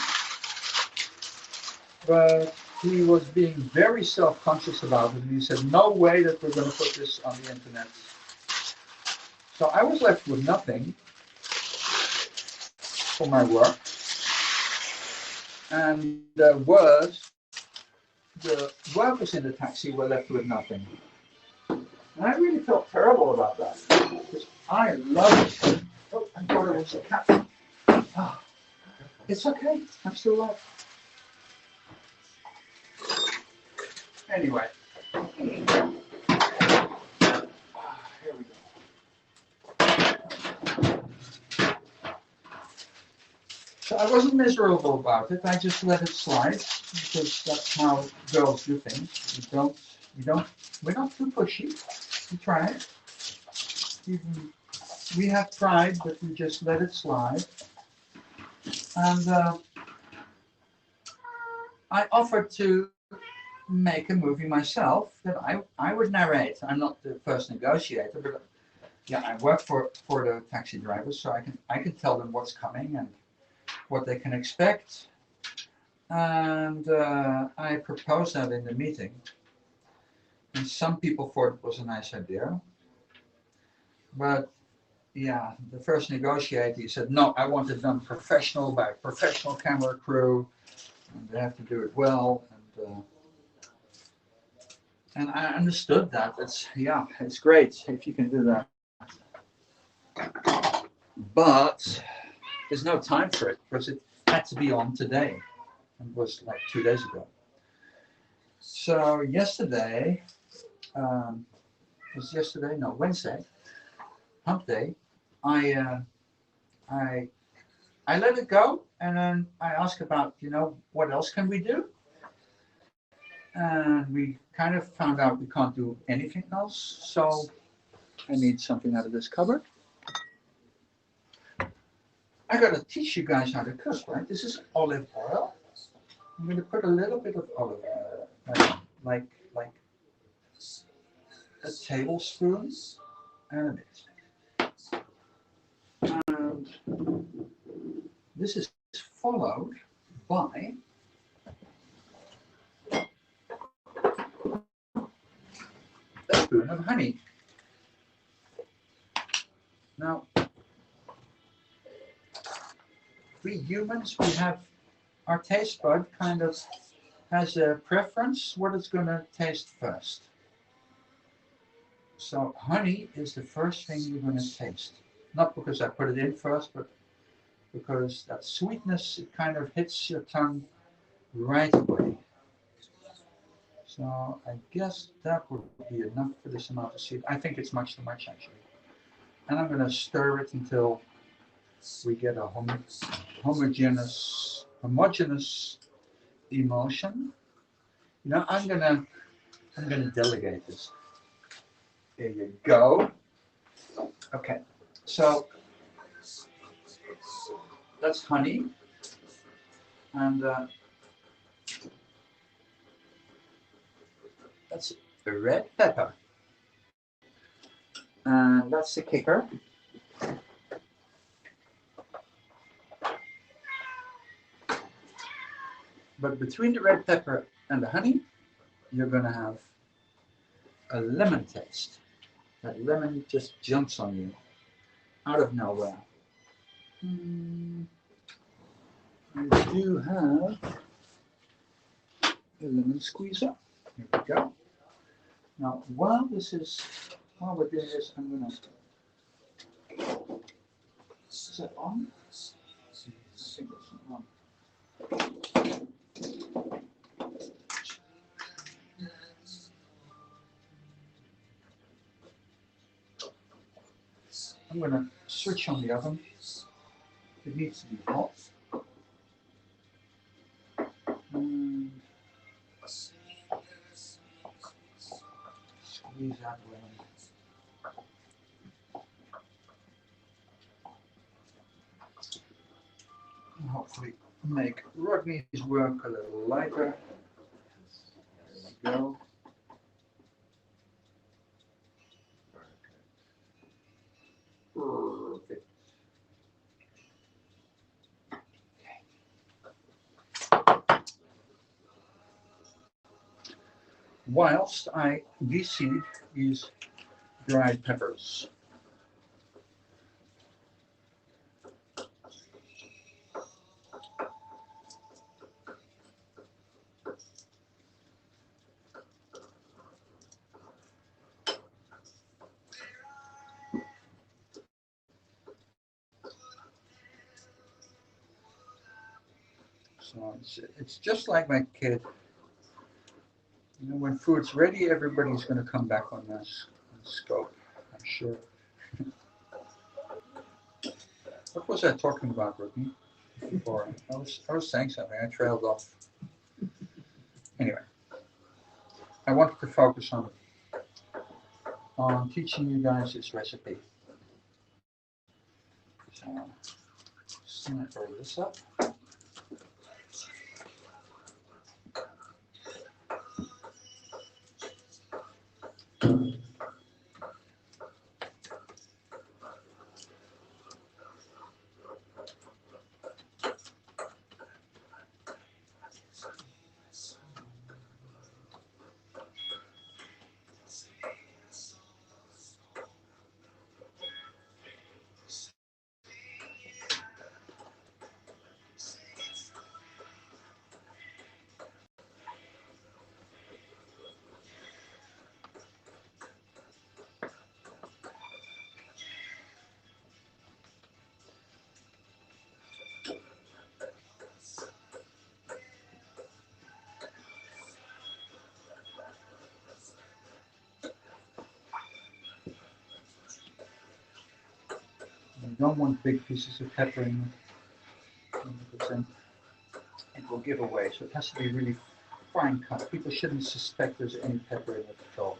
but he was being very self-conscious about it. And he said, no way that we're going to put this on the internet. So I was left with nothing for my work. And the workers in the taxi were left with nothing. And I really felt terrible about that, because I love it. Oh, I thought it was a cat. Oh, it's okay. I'm still alive. Anyway. Here we go. So I wasn't miserable about it. I just let it slide, because that's how girls do things. We're not too pushy. We try it. We have tried, but we just let it slide. And I offered to make a movie myself that I would narrate. I'm not the first negotiator, but yeah, I work for the taxi drivers, so I can tell them what's coming and what they can expect. And I proposed that in the meeting. And some people thought it was a nice idea. But yeah, the first negotiator, he said, no, I want it done professional by a professional camera crew, and they have to do it well. And I understood that. It's great if you can do that. But there's no time for it, because it had to be on today. It was like 2 days ago. So yesterday, Wednesday, hump day, I let it go, and then I asked about, what else can we do? And we kind of found out we can't do anything else, so I need something out of this cupboard. I gotta teach you guys how to cook, right? This is olive oil. I'm gonna put a little bit of olive oil, like a tablespoon and a bit. And this is followed by a spoon of honey. Now, we humans, we have our taste bud kind of has a preference what it's going to taste first. So honey is the first thing you're going to taste. Not because I put it in first, but because that sweetness, it kind of hits your tongue right away. So I guess that would be enough for this amount of seed. I think it's much too much actually. And I'm going to stir it until we get a homogeneous emulsion. You know, I'm gonna delegate this. There you go. Okay, so that's honey, and that's the red pepper, and that's the kicker. But between the red pepper and the honey, you're going to have a lemon taste. That lemon just jumps on you out of nowhere. I do have a lemon squeezer. Here we go. Now, while we're doing this, I'm going to. Is that on? I think it's on. I'm going to switch on the oven. It needs to be hot. And squeeze that lemon. And hopefully make Rodney's work a little lighter. There we go. Perfect. Whilst I deseed these dried peppers. So it's just like my kid. You know, when food's ready, everybody's going to come back on this scope, I'm sure. What was I talking about, Rodney? Before I was saying something. I trailed off. Anyway, I wanted to focus on teaching you guys this recipe. So, just gonna throw this up. You don't want big pieces of pepper in it because then it will give away. So it has to be really fine cut. People shouldn't suspect there's any pepper in it at all.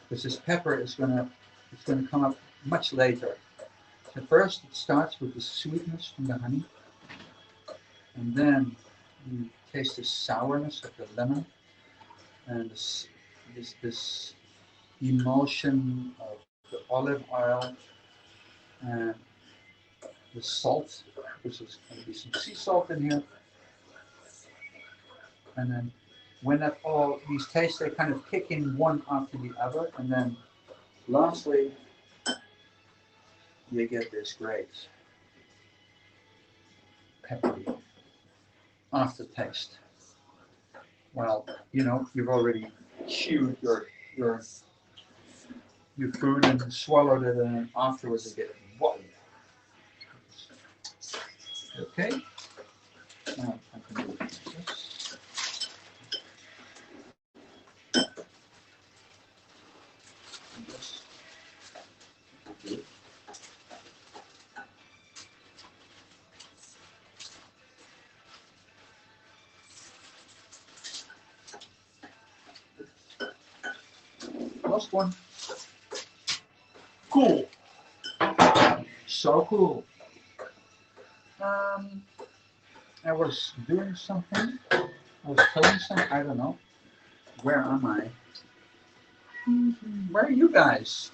Because this pepper is it's gonna come up much later. So first it starts with the sweetness from the honey, and then you taste the sourness of the lemon, and this emulsion of the olive oil and the salt, which is going to be some sea salt in here. And then when that all these tastes, they kind of kick in one after the other, and then lastly you get this great peppery aftertaste. Well, you know, you've already chewed your food and swallowed it, and then afterwards you get whoa. Okay. Now I can do this. Last one. Cool. So cool. I was doing something. I was telling something. I don't know. Where am I? Where are you guys?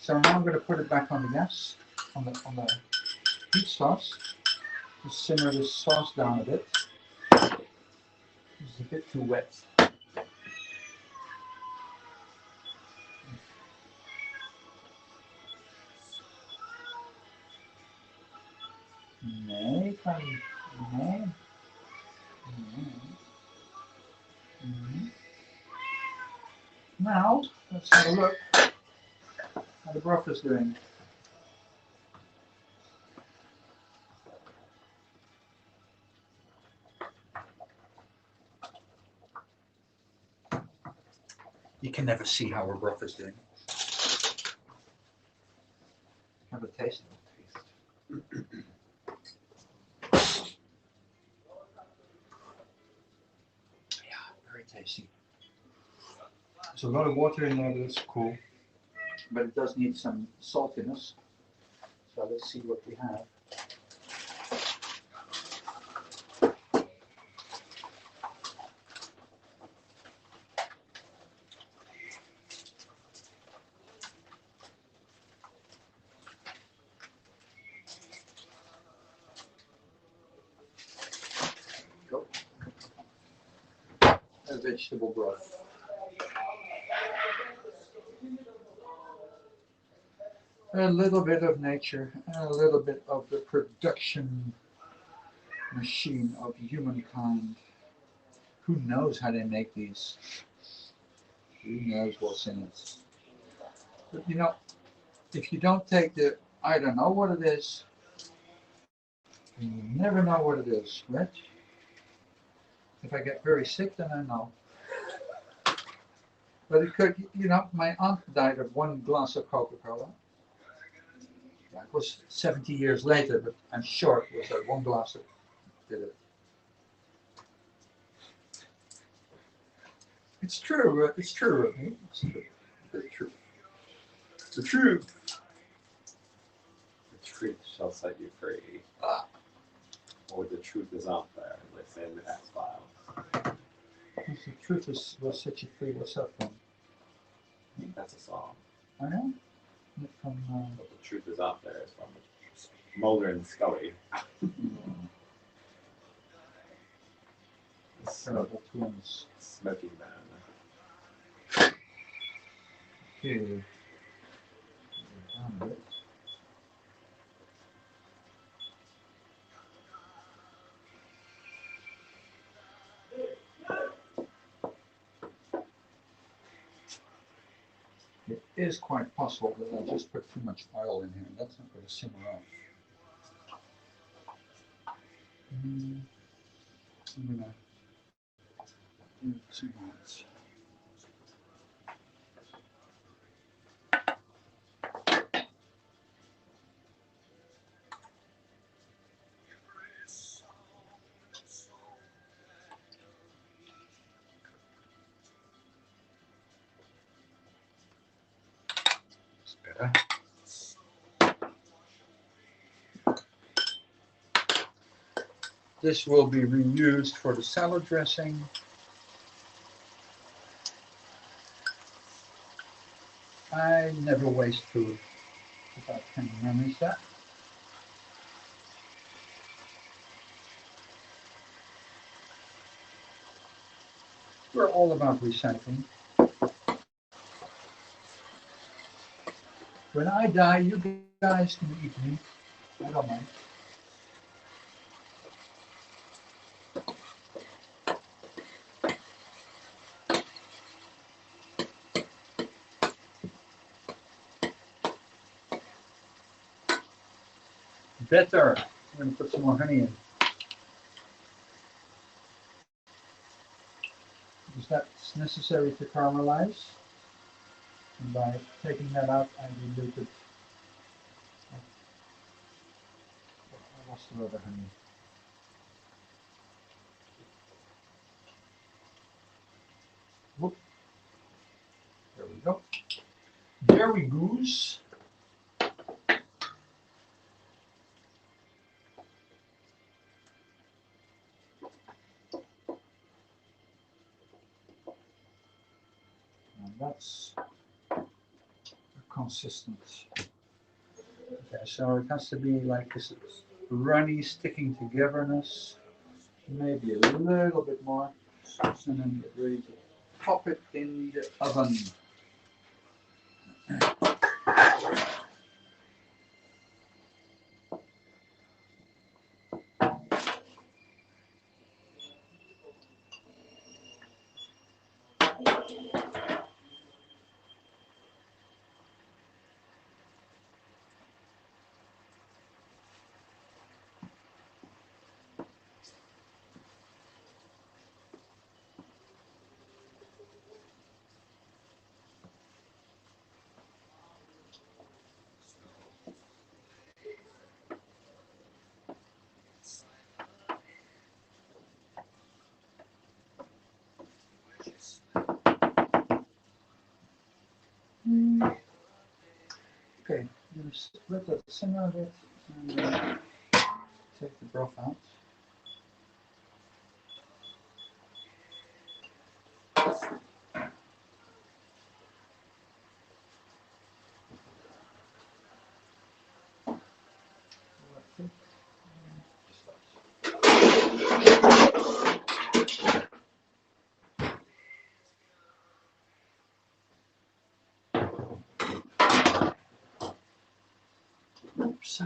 So now I'm going to put it back on the gas, on the heat sauce. Just simmer this sauce down a bit. It's a bit too wet. Nee, Connie. Nee. Now, let's have a look how the broth is doing. You can never see how our broth is doing. Have a taste. Yeah, very tasty. There's a lot of water in there, but it's cool. But it does need some saltiness. So let's see what we have. Go. A vegetable broth. A little bit of nature and a little bit of the production machine of humankind. Who knows how they make these? Who knows what's in it? But you know, if you don't take the I don't know what it is, you never know what it is, right? If I get very sick, then I know. But it could, you know, my aunt died of one glass of Coca-Cola. That was 70 years later, but I'm sure it was that one glass that did it. It's true. It's true. It's true. It's true. It's the truth. The truth shall set you free. Or the truth is out there, let's say in the X-Files. The truth will set you free. What's that from? That's a song. I know. From But the truth is out there is from Mulder and Scully. Terrible Twins. Smoking Man. Okay. Down a bit. It is quite possible that I just put too much oil in here. That's not going to simmer off. I'm going to do 2 minutes. Okay. This will be reused for the salad dressing. I never waste food, if I can manage that. We're all about recycling. When I die, you guys can eat me. I don't mind. Better. I'm going to put some more honey in. Because that's necessary to caramelize. And by taking that out, I diluted. I lost the other honey. Whoop. There we go. There we goose. And that's consistent. Okay, so it has to be like this runny, sticking togetherness. Maybe a little bit more. And then get ready to pop it in the oven. Okay, I'm going to split the center of it and take the broth out. Oops.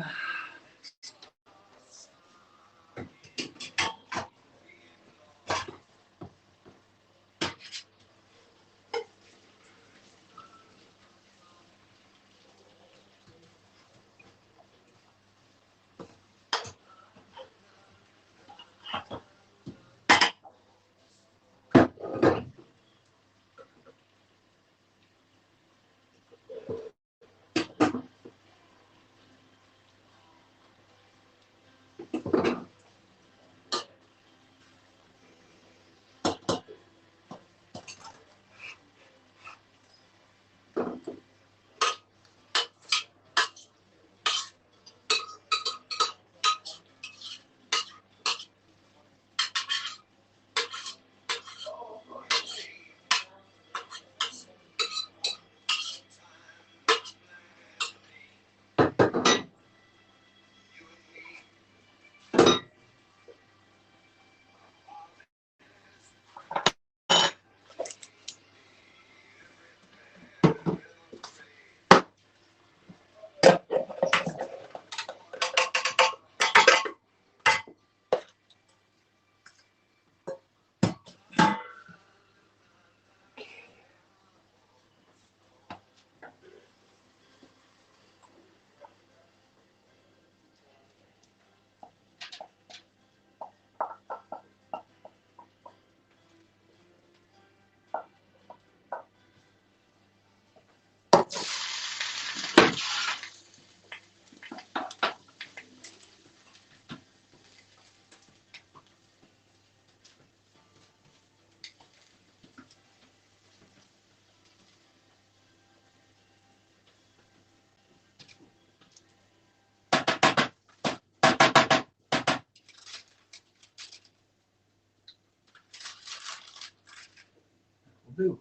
do.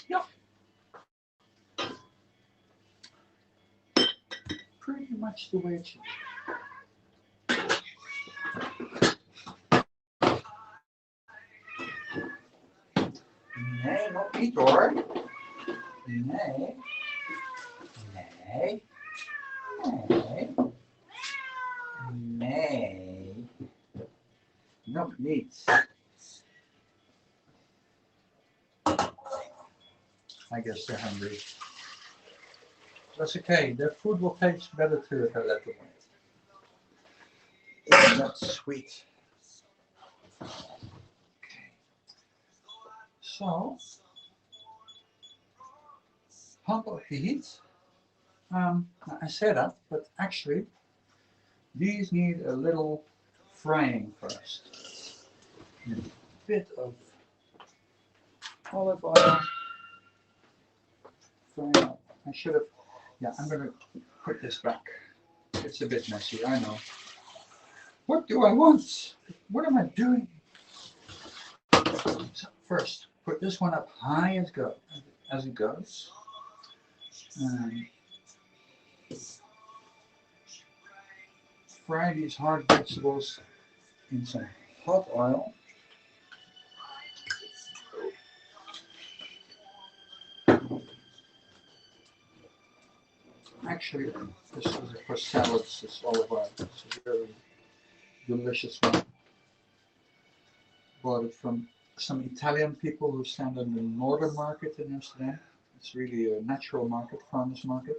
Yeah. Pretty much the way it should be. Nee, nog niet hoor. Nee. Nee. Nee. Nee. Nog niet. I guess they're hungry. That's okay. Their food will taste better too if I let them wait. Isn't that sweet? Okay. So, pump up the heat. I say that, but actually, these need a little frying first. A bit of olive oil. Fry up. I should have. Yeah, I'm going to put this back. It's a bit messy, I know. What do I want? What am I doing? So first, put this one up high as it goes. Fry these hard vegetables in some hot oil. Actually, this is for salads, this olive oil. It's a very delicious one. Bought it from some Italian people who stand on the northern market in Amsterdam. It's really a natural market, farmers market.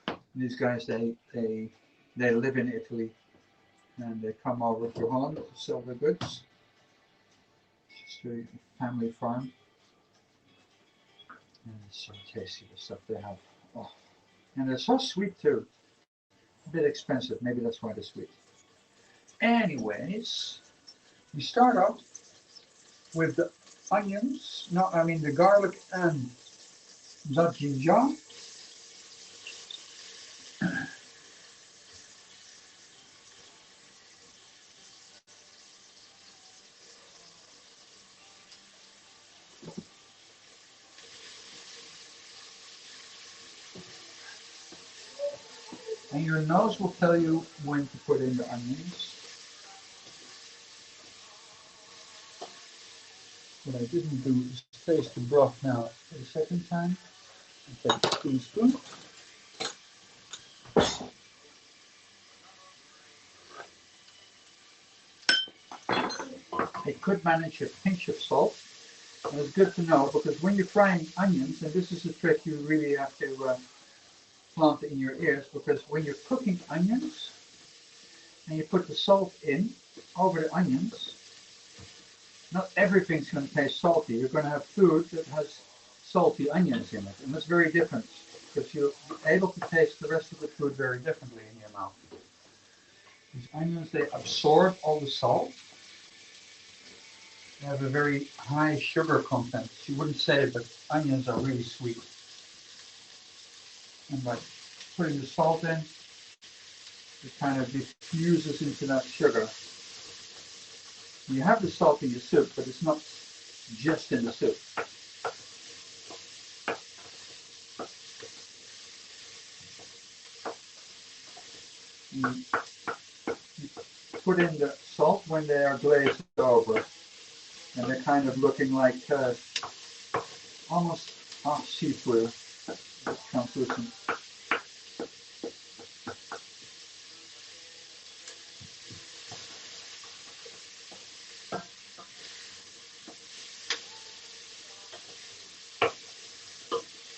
And these guys, they live in Italy and they come over to Holland to sell their goods. It's a family farm. And it's so tasty, the stuff they have. Oh. And they're so sweet too. A bit expensive, maybe that's why they're sweet. Anyways, we start out with the onions, the garlic and the ginger. And your nose will tell you when to put in the onions. What I didn't do is taste the broth now for the second time. I take a teaspoon. I could manage a pinch of salt. And it's good to know because when you're frying onions, and this is a trick you really have to plant in your ears, because when you're cooking onions and you put the salt in over the onions, not everything's going to taste salty. You're going to have food that has salty onions in it, and that's very different because you're able to taste the rest of the food very differently in your mouth. These onions, they absorb all the salt. They have a very high sugar content. You wouldn't say it, but onions are really sweet. And by putting the salt in, it kind of diffuses into that sugar. You have the salt in your soup, but it's not just in the soup. You put in the salt when they are glazed over, and they're kind of looking like almost half see-through, translucent.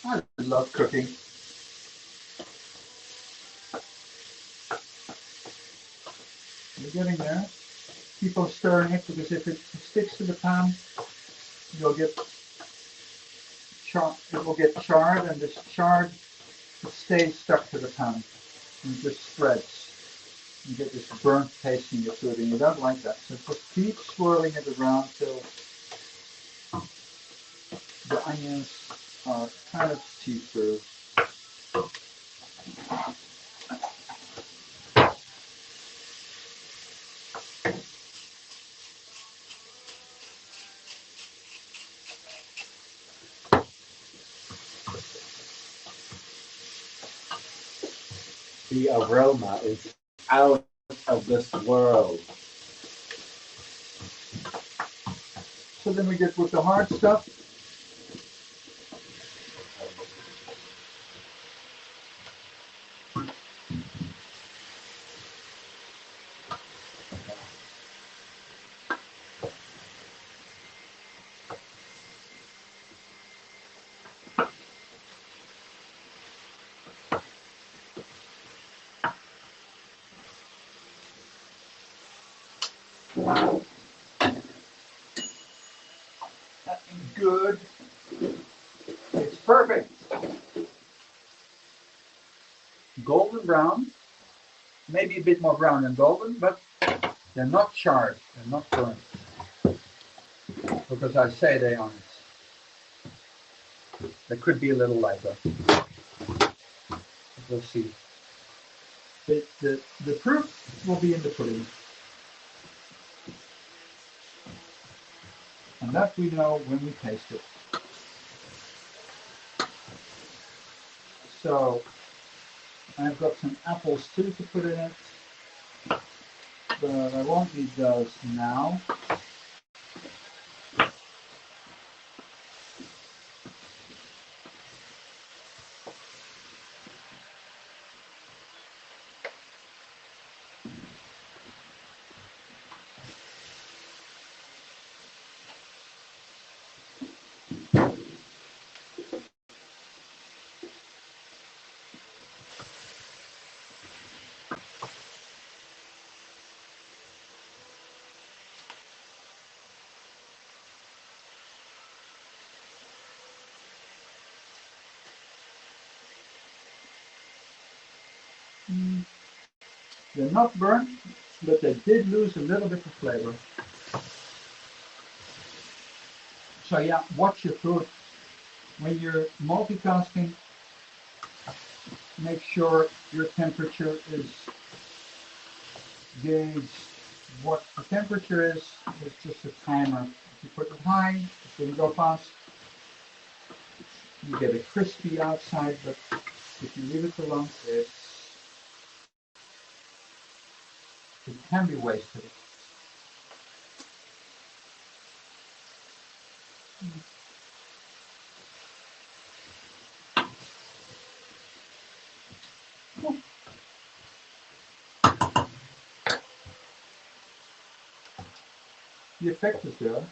I love cooking. You're getting there. Keep on stirring it because if it sticks to the pan, you'll get it will get charred, and this charred stays stuck to the pan and it just spreads. You get this burnt taste in your food, and you don't like that. So just keep swirling it around till the onions are kind of see-through. the aroma is out of this world. So then we get with the hard stuff. Good. It's perfect. Golden brown. Maybe a bit more brown than golden, but they're not charred. They're not burnt. Because I say they aren't. They could be a little lighter. We'll see. The proof will be in the pudding. And that we know when we taste it. So I've got some apples too to put in it, but I won't need those now. They're not burnt, but they did lose a little bit of flavor. So yeah, watch your food. When you're multitasking, make sure your temperature is gauged. What the temperature is just a timer. If you put it high, it's going to go fast. You get a crispy outside, but if you leave it alone, it can be wasted. The effect is there.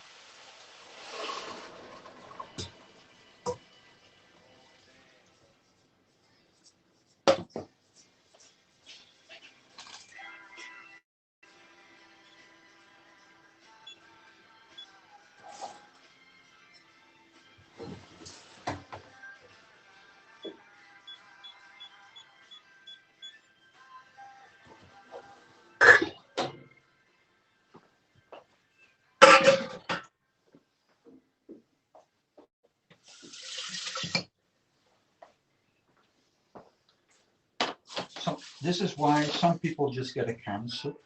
So this is why some people just get a canned soup.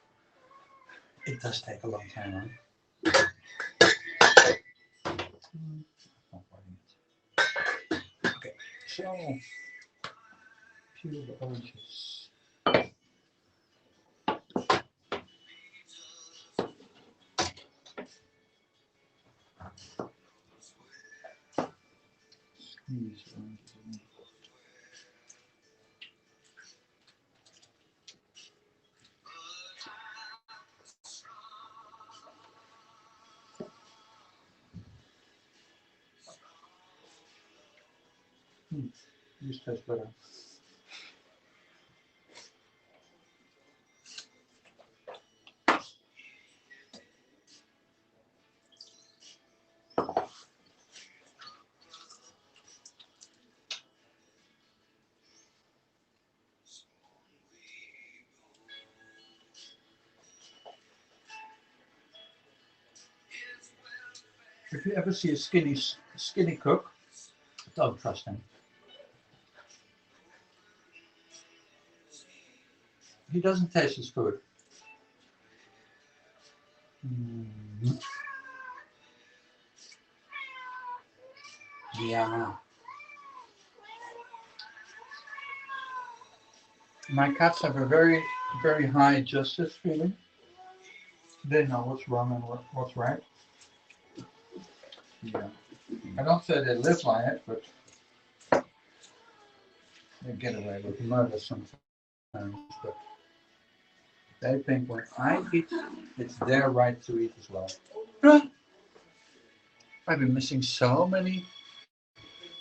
It does take a long time, huh? Okay, so peel the oranges. Squeeze the oranges in. This tastes better. If you ever see a skinny cook, don't trust him. He doesn't taste his food. Yeah. My cats have a very, very high justice feeling. They know what's wrong and what's right. Yeah. I don't say they live like it, but they get away with murder sometimes. But they think when I eat, it's their right to eat as well. Huh? I've been missing so many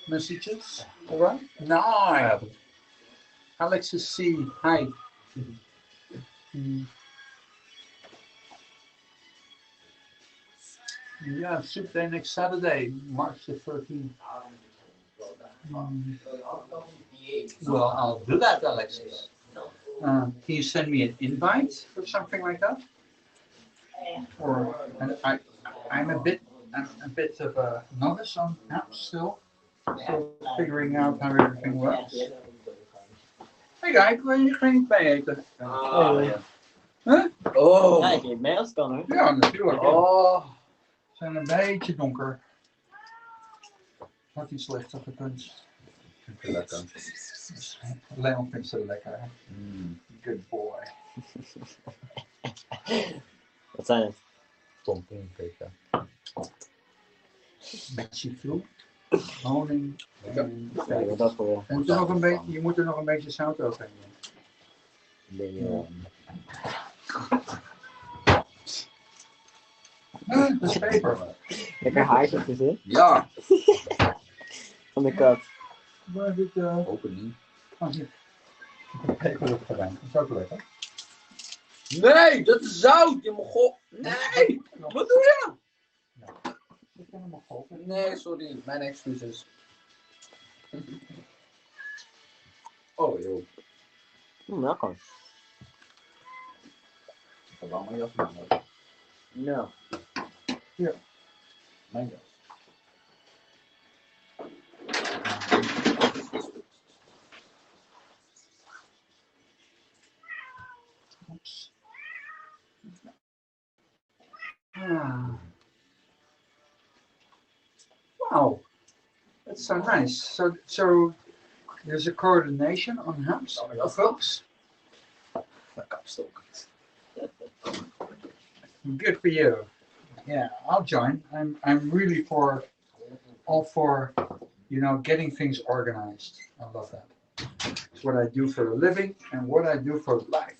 messages. All right? No, I haven't. Alexis C. Hi. Yeah, soup day next Saturday, March the 13th. Well, I'll do that, Alexis. Can you send me an invite or something like that? Or I'm a bit of a novice on apps still figuring out how everything works. Hey guy, ik wil je geen bij eten. Ja. Huh? Oh. Ja, geen mails kan hoor. Ja, natuurlijk. Oh. Ze zijn een beetje donker. Had iets lichter gekund. Lekker. Leon vindt ze lekker. Hè? Good boy. Wat zijn het? Tompinkeken. Met citroen, honing en Ja, wat dat voor je moet er nog een beetje zout overheen doen. Dat is peper. Lekker haartjes gezien. Ja. Van de kat. Waar dit Opening. oh, hier. Ik heb peper op gedaan. Dat is ook lekker. Nee, dat is zout, je mogol. Nee, wat doe je? Ik ben helemaal vol. Nee, sorry, mijn excuses. Oh joh, Lekker. verlang jas maar. Ja. Mijn jas. Oops. Ah. Wow, that's so nice. So there's a coordination on hams, folks. Good for you. Yeah, I'll join. I'm really all for getting things organized. I love that. It's what I do for a living and what I do for life.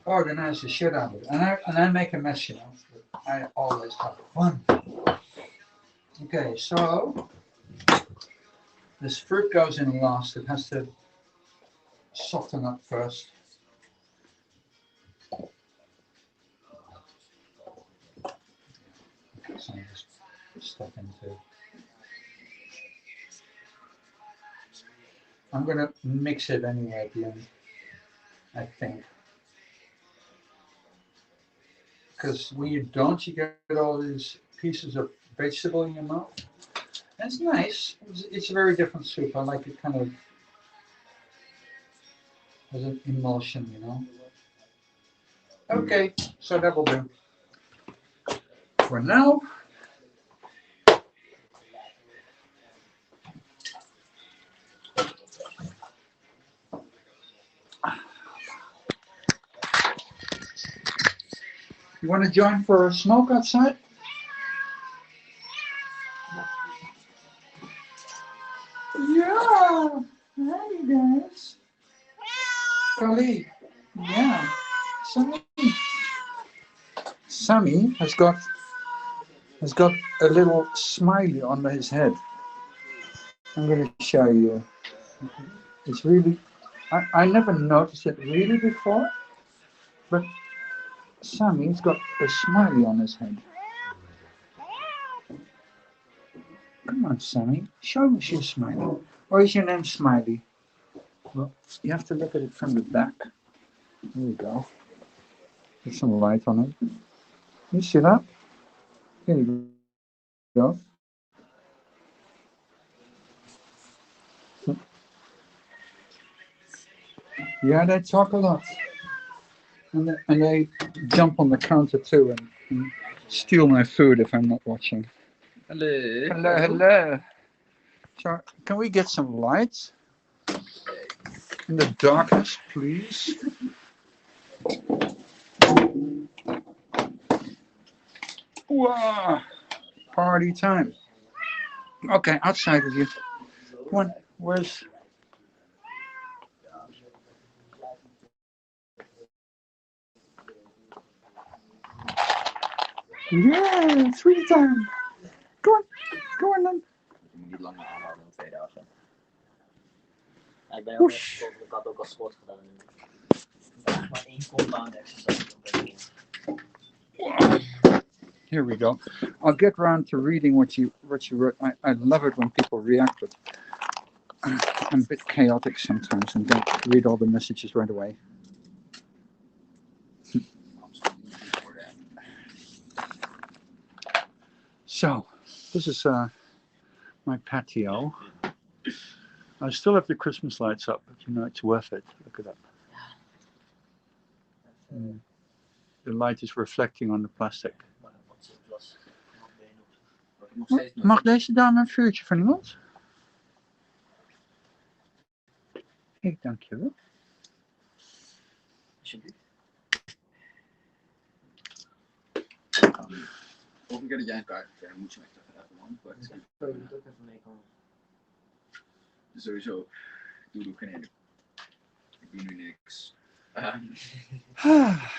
Organize the shit out of it, and I make a mess, but I always have fun. Okay, so this fruit goes in last. It has to soften up first. Okay, so I just stuff into. I'm gonna mix it anyway at the end, I think. Because when you don't, you get all these pieces of vegetable in your mouth. And it's nice. It's a very different soup. I like it kind of as an emulsion, Okay, so that will do. For now. You want to join for a smoke outside? Yeah. Hi guys. Kali. Yeah. Sammy has got a little smiley on his head. I'm going to show you. It's really, I never noticed it really before, but Sammy's got a smiley on his head. Come on, Sammy, show me your smiley. Or is your name Smiley? Well, you have to look at it from the back. There we go. Put some light on it. You see that? There you go. Yeah, they talk a lot. And they jump on the counter too and steal my food if I'm not watching. Hello. Hello, hello. So, can we get some lights? in the darkness, please. Wow, party time. Okay, outside with you. Come on, where's... Yeah, sweetie time. Go on then. Niet langer aanhouden dan 2 dagen. Ja, ik ben Woesh. ik had ook al sport gedaan. Maar 1 compound exercise. Here we go. I'll get round to reading what you wrote. I love it when people react, but I'm a bit chaotic sometimes and don't read all the messages right away. So, this is my patio. I still have the Christmas lights up, but you know it's worth it. Look at that. The light is reflecting on the plastic. Mag deze dame een vuurtje van iemand? Ik dank je wel. Volgende keer dat jij een kaart krijgt, moet je me echt even man. Sowieso, doe geen ene. Ik doe nu niks.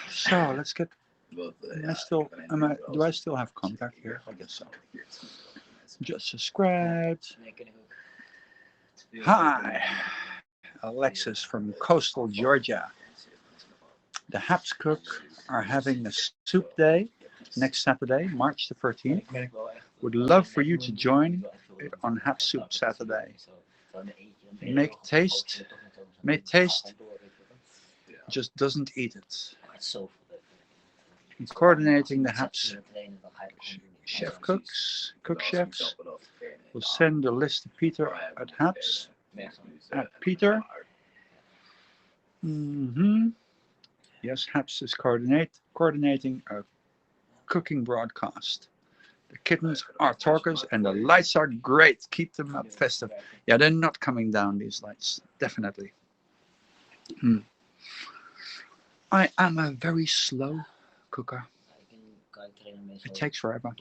So let's get. Wat, Do I still have contact here? I guess so. Just subscribed. Hi, Alexis from coastal Georgia. The Hapscook are having a soup day next Saturday, March the 13th. Would love for you to join it on Hap Soup Saturday. Make taste, just doesn't eat it. Coordinating the Haps cook chefs. We'll send a list to Peter at Haps. At Peter. Yes, Haps is coordinating a cooking broadcast. The kittens are talkers and the lights are great. Keep them up festive. Yeah, they're not coming down, these lights, definitely. I am a very slow cooker. It takes forever.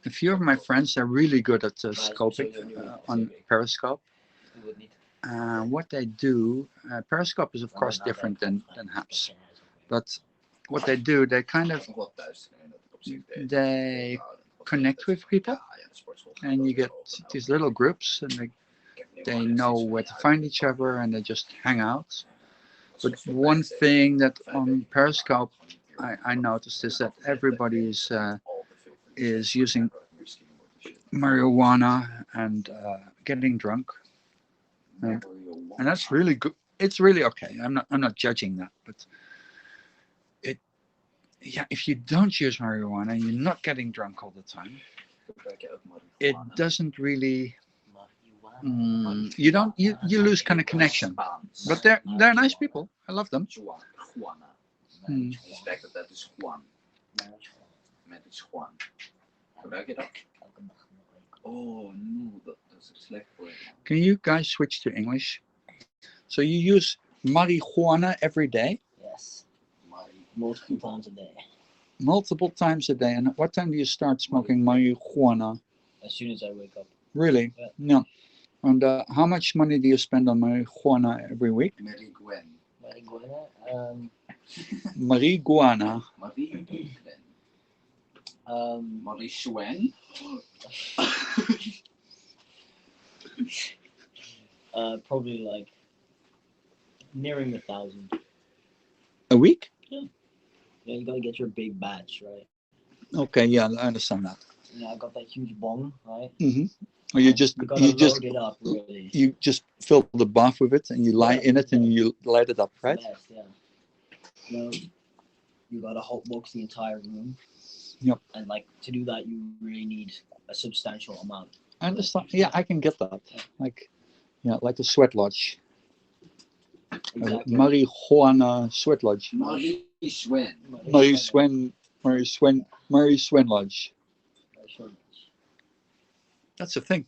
A few of my friends are really good at scoping on Periscope. What they do, Periscope is of course different than Haps, but what they do, they kind of they connect with people, and you get these little groups, and they know where to find each other, and they just hang out. But one thing that on Periscope I noticed is that everybody is using marijuana and getting drunk. And that's really good. It's really okay. I'm not judging that, but if you don't use marijuana and you're not getting drunk all the time, it doesn't really you lose kind of connection. But they're nice people. I love them. Dat is Juan. Met het Juan. Gebruik je dat? Oh, no, dat is slecht voor je. Can you guys switch to English? So you use marijuana every day? Yes. Multiple times a day. Multiple times a day. And what time do you start smoking marijuana? As soon as I wake up. Really? Yeah. No. And how much money do you spend on marijuana every week? Marijuana? Marijuana. Marijuana? Probably like nearing 1,000. A week? Yeah, you gotta get your big batch, right? Okay, yeah, I understand that. Yeah, I got that huge bong, right? Mm-hmm. Or you just load it up, really. You just fill the bath with it and you lie in it and you light it up, right? Best, yeah. You gotta hotbox the entire room. Yep. And like to do that, you really need a substantial amount. I understand. Yeah, I can get that. Like the sweat lodge. Exactly. Marijuana sweat lodge. Mary Swen Lodge. That's the thing.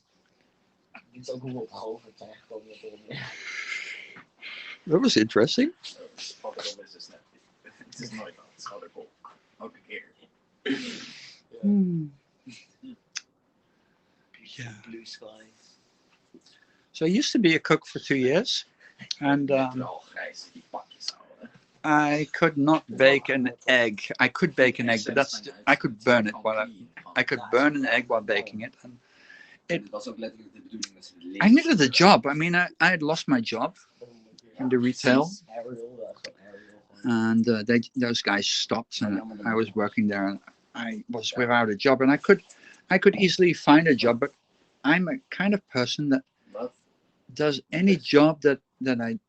Niet ook hoe we op Govert zijn gekomen met de That was interesting. Rotterdam is dus net. Het is nooit wat. Het is altijd vol. Elke keer. Yeah. Blue skies. So I used to be a cook for 2 years, and Wel grijs, die pakjes houden. I could not bake an egg. I could bake an egg, but I could burn it while I could burn an egg while baking it. And Het was ook letterlijk de bedoeling dat ze het I needed a job. I mean, I had lost my job in the retail, Ariel, dat is wel Ariel. and those guys stopped, and I was working there, and I was without a job, and I could easily find a job, but I'm a kind of person that Wat? does any job that I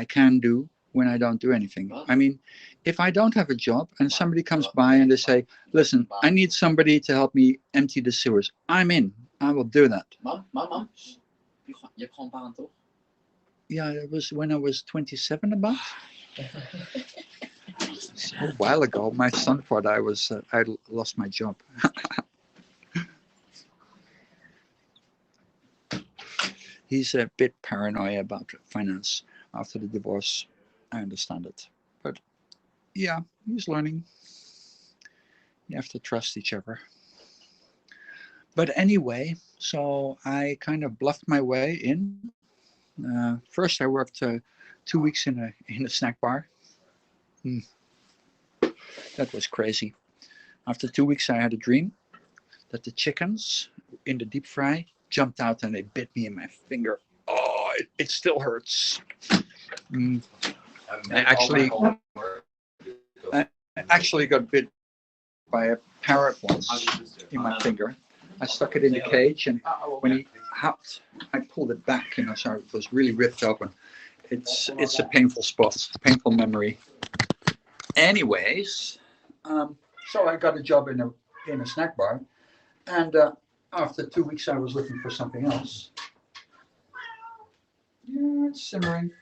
can do when I don't do anything. I mean, if I don't have a job and somebody comes by and they say, "Listen, I need somebody to help me empty the sewers," I'm in. I will do that. Mam. Je hebt gewoon baan toch? Yeah, it was when I was 27 about. A while ago, my son thought I lost my job. He's a bit paranoid about finance after the divorce. I understand it, but yeah, he's learning. You have to trust each other. But anyway, so I kind of bluffed my way in. First, I worked 2 weeks in a snack bar. That was crazy. After 2 weeks, I had a dream that the chickens in the deep fry jumped out and they bit me in my finger. Oh, it still hurts. I actually got bit by a parrot once in my finger. I stuck it in the cage, and when he hopped, I pulled it back, so it was really ripped open. It's a painful spot, painful memory. Anyways, so I got a job in a snack bar, and after 2 weeks, I was looking for something else. Yeah, it's simmering.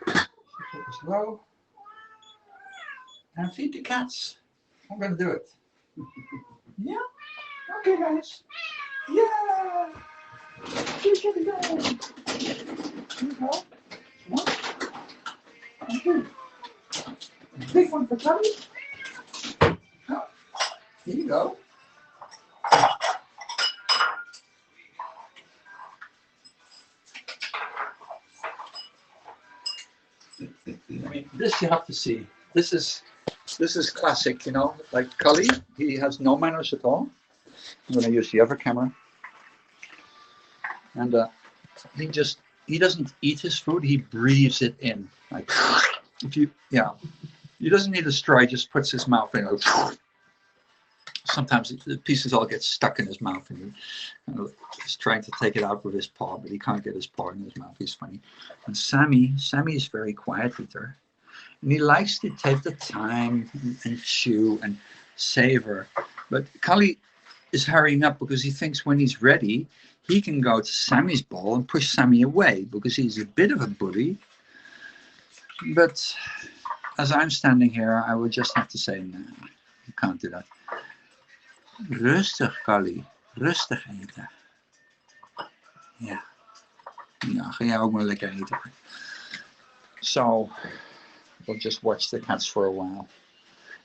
Keep it low. And feed the cats. I'm gonna do it. Yeah. Okay, guys. Yeah. Here we go. Here we go. One. And two. Big one for Tubby. Oh, here you go. I mean, this you have to see. This is classic, like Cully, he has no manners at all. I'm going to use the other camera. And he doesn't eat his food, he breathes it in. Like, he doesn't need a straw, he just puts his mouth in. Like, sometimes the pieces all get stuck in his mouth, and he's trying to take it out with his paw, but he can't get his paw in his mouth. He's funny. And Sammy is very quiet eater. And he likes to take the time and chew and savor. But Cully is hurrying up because he thinks when he's ready, he can go to Sammy's bowl and push Sammy away because he's a bit of a bully. But as I'm standing here, I would just have to say, no, you can't do that. Rustig, Cully. Rustig eten. Ja. Ja, ga jij ook maar lekker eten. So, we'll just watch the cats for a while.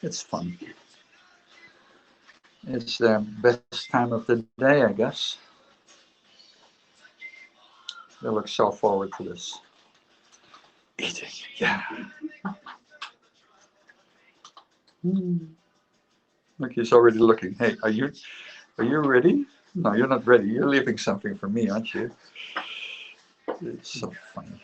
It's fun. It's the best time of the day, I guess. They look so forward to this. Eating, yeah. Look, he's already looking. Hey, are you ready? No, you're not ready. You're leaving something for me, aren't you? It's so funny.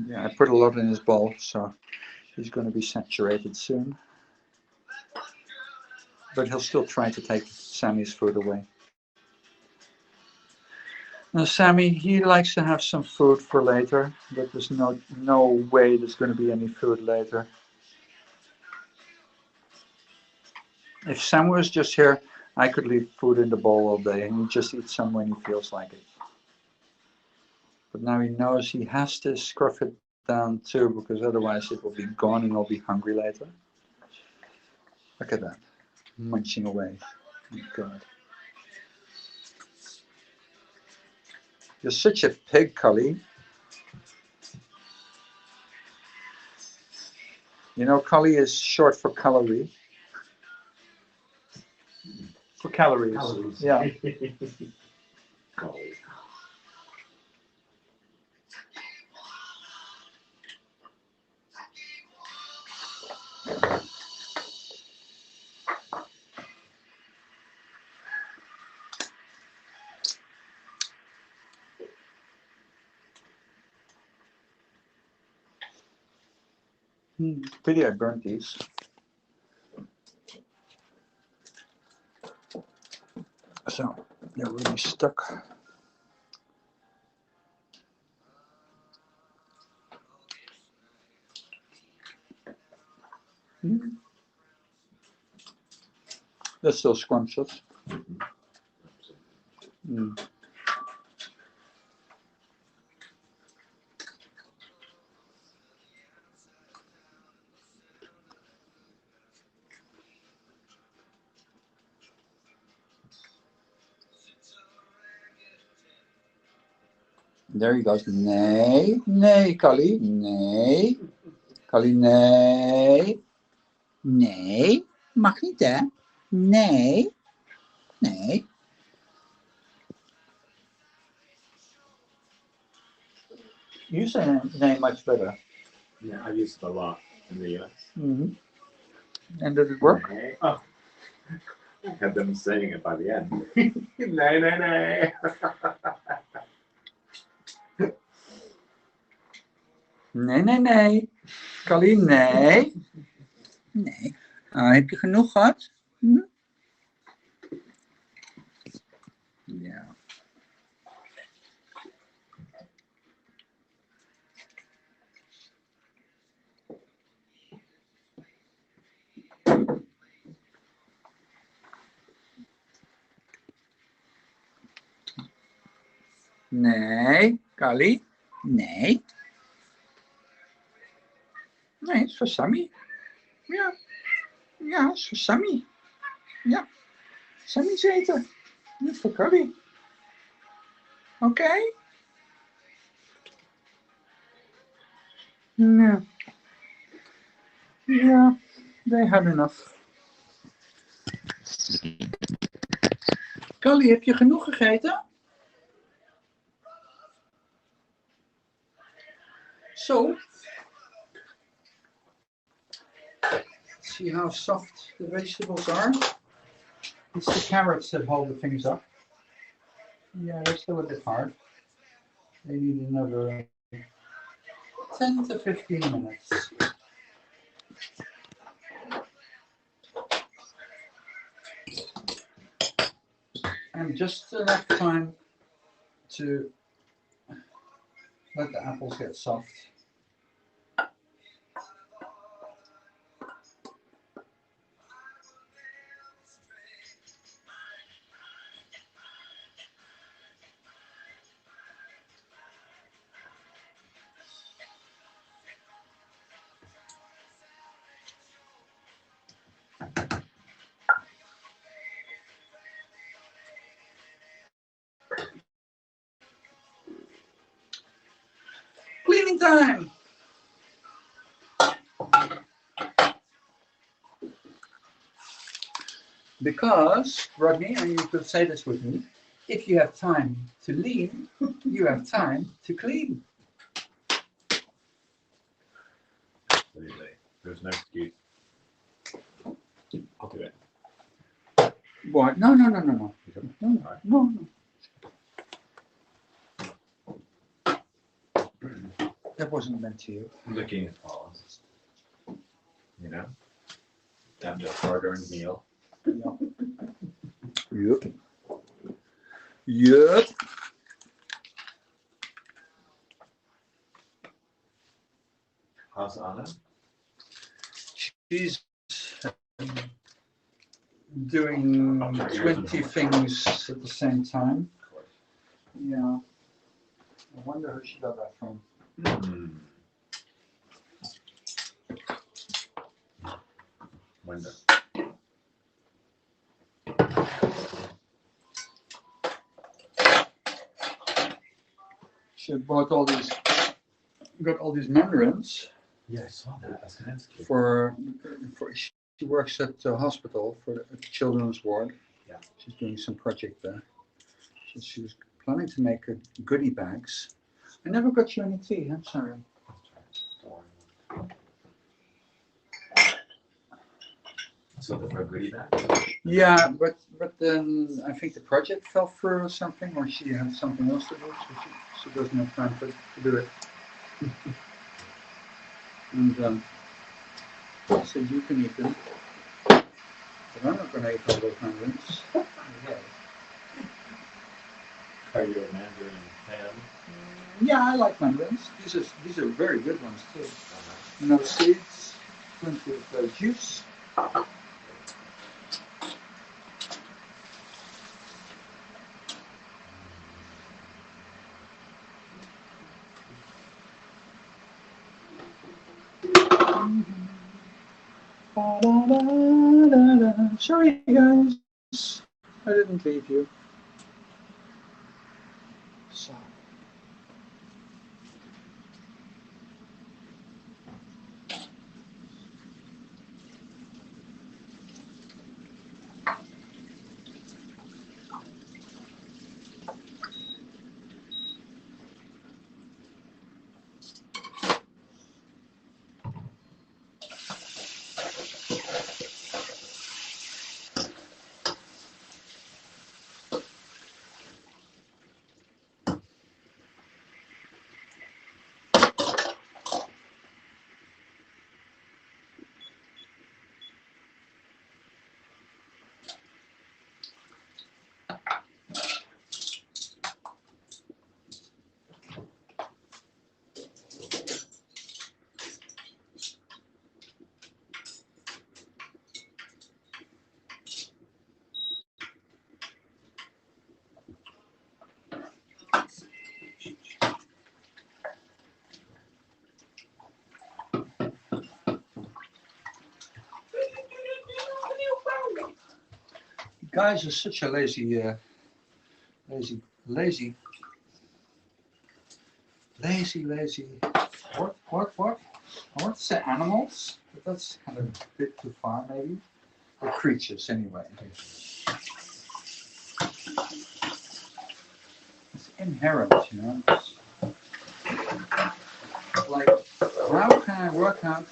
Yeah, I put a lot in his bowl, so he's going to be saturated soon. But he'll still try to take Sammy's food away. Now, Sammy, he likes to have some food for later, but there's no way there's going to be any food later. If Sam was just here, I could leave food in the bowl all day and he just eats some when he feels like it. But now he knows he has to scruff it down too, because otherwise it will be gone and he'll be hungry later. Look at that, munching away. Oh God. You're such a pig, Cully. You know, Cully is short for calorie. For calories. Calories. Yeah. Calories. Pity I burnt these. So they're really stuck. They're still scrumptious. Mm. There he goes. Nee, nee, Cully. Nee. Cully, nee. Nee. Mag niet, hè? Nee. Nee. You say nee much better. Yeah, I've used it a lot in the US. Mm-hmm. And did it work? Oh. I had them saying it by the end. Nay, nay, nay. Nee, nee, nee. Cully, nee. Nee. Heb je genoeg gehad? Hm? Ja. Nee, Cully. Nee. Nee, het is voor Sammy. Ja. Ja, het is voor Sammy. Ja. Sammy's eten. Niet voor Cully. Oké? Ja. Ja, they had enough. Cully, heb je genoeg gegeten? So, see how soft the vegetables are? It's the carrots that hold the things up. Yeah, they're still a bit hard. They need another 10 to 15 minutes. And just enough time to let the apples get soft. Cleaning time! Because, Rodney, and you could say this with me, if you have time to lean, you have time to clean. Absolutely. There's no excuse. I'll do it. What? No. No. That wasn't meant to you. Looking at pause. You know? After a hard-earned meal. Yep. Yep. How's Anna? She's doing 20 things at the same time. Yeah. I wonder who she got that from. Window. She had bought all these, got all these mandarins Yeah, I saw that. That's nice. for she works at the hospital for the children's ward. Yeah. She's doing some project there. So she was planning to make goodie bags. I never got you any tea. I'm sorry. So for a goodie bag? Yeah, but then I think the project fell through or something, or she had something else to do, so she doesn't have time to do it. And I said, you can eat them, but I'm not going to eat all those mandarins. Are you a Mandarin fan? Yeah, I like mandarins. These are very good ones too. No seeds, plenty of juice. Sorry guys, I didn't leave you. So. Guys are such a lazy what? I want to say animals, but that's kind of a bit too far maybe. Or creatures anyway. It's inherent, you know. Like, how can I work out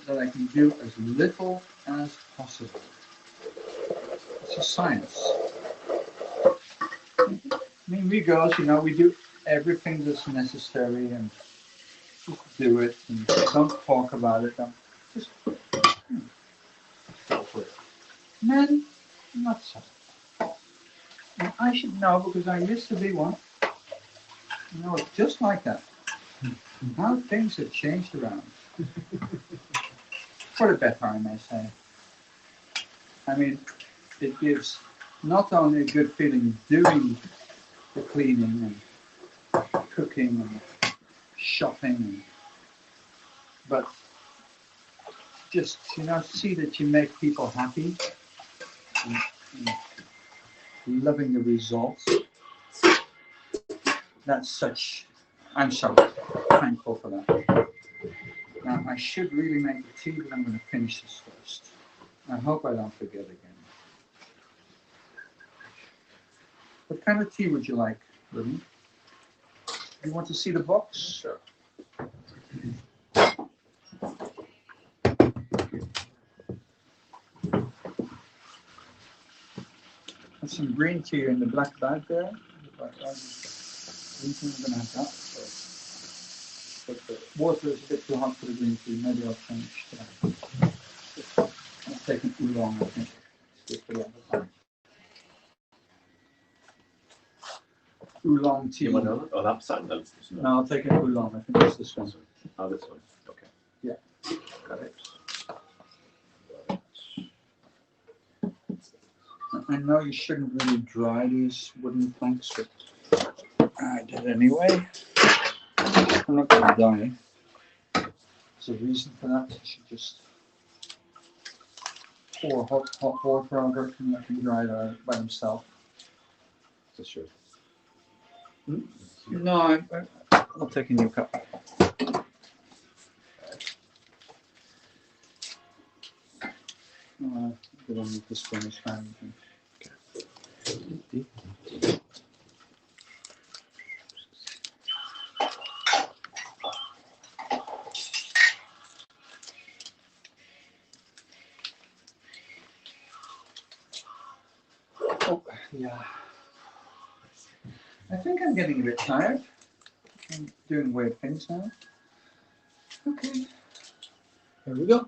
that I can do as little as possible? It's a science. I mean, we girls, you know, we do everything that's necessary and just do it and don't talk about it. Just go for it. Men, not so. And I should know because I used to be one. You know, it's just like that. How things have changed around. For the better, I may say. I mean, it gives not only a good feeling doing the cleaning and cooking and shopping, but just, you know, see that you make people happy and loving the results. That's such, I'm so thankful for that. Now, I should really make the tea, but I'm going to finish this first. I hope I don't forget again. What kind of tea would you like, Ruben? You want to see the box? Sure. There's some green tea in the black bag there. Green tea, I'm going to have that. But the water is a bit too hot for the green tea. Maybe I'll change to that. I'll take an oolong, I think. Stick for the other time. Oolong tea. You want another? Oh, that's something else. No, I'll take an oolong. I think it's this one. Oh, this one. Okay. Yeah. Got it. I know you shouldn't really dry these wooden planks, but I did anyway. I'm not gonna die. There's a reason for that. You should just pour hot water over it and let them dry by themselves. For sure. No, I'll take a new cup. Get on with this one as fine. Oh, yeah. I think I'm getting a bit tired. I'm doing weird things now. Okay. Here we go.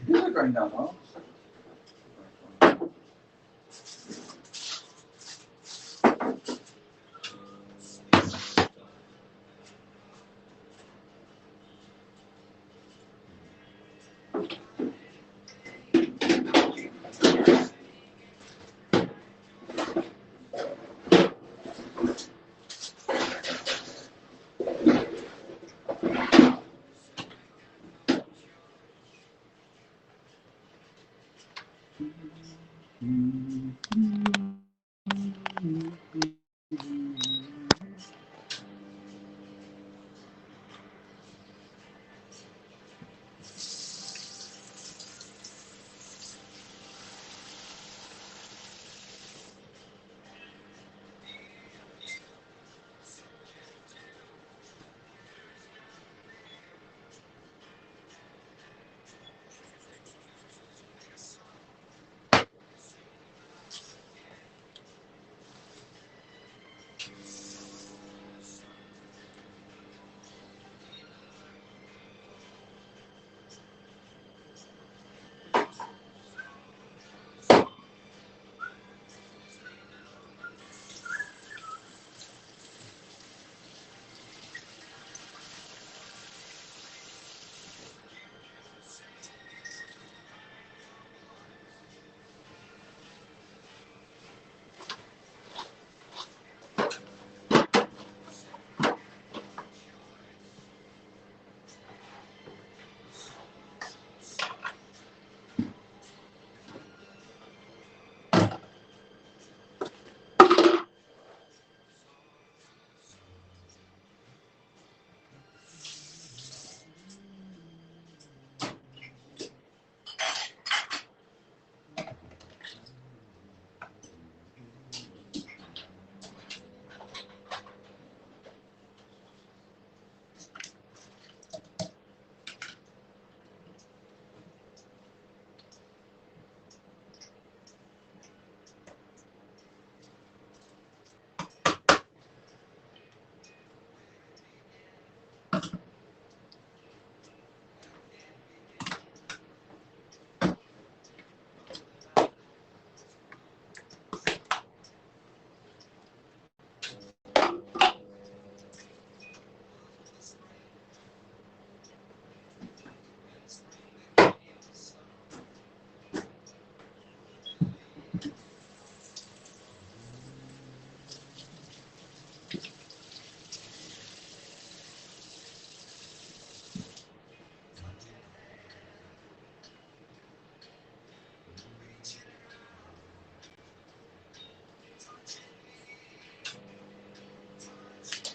These are going down well.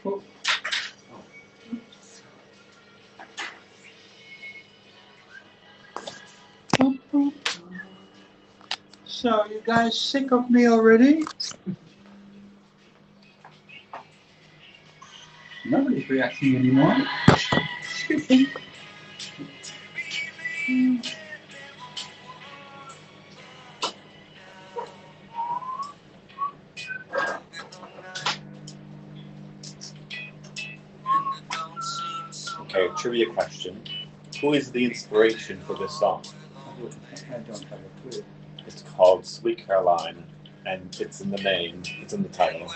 Oh. So, you guys sick of me already? Nobody's reacting anymore. Okay, trivia question. Who is the inspiration for this song? I don't have a clue. It's called Sweet Caroline, and it's in the name, it's in the title.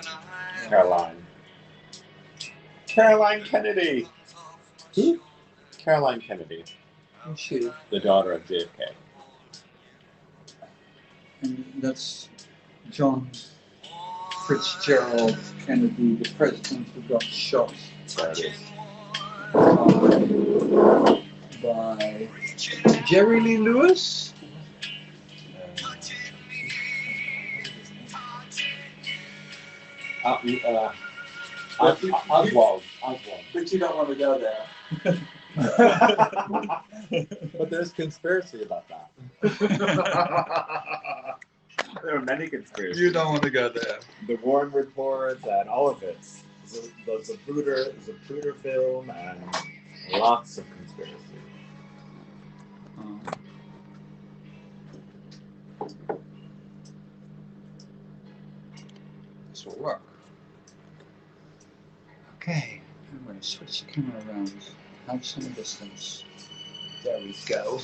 Caroline. Caroline Kennedy! Who? Caroline Kennedy, Who's she? the daughter of JFK. And that's John Fitzgerald Kennedy, the president who got shot There it is. by Jerry Lee Lewis. Oswald. But you don't want to go there. But there's conspiracy about that. There are many conspiracies. You don't want to go there. The Warren reports and all of it. The Zapruder film and lots of conspiracy. This will work. Okay, I'm going to switch the camera around. Have some distance. There we go.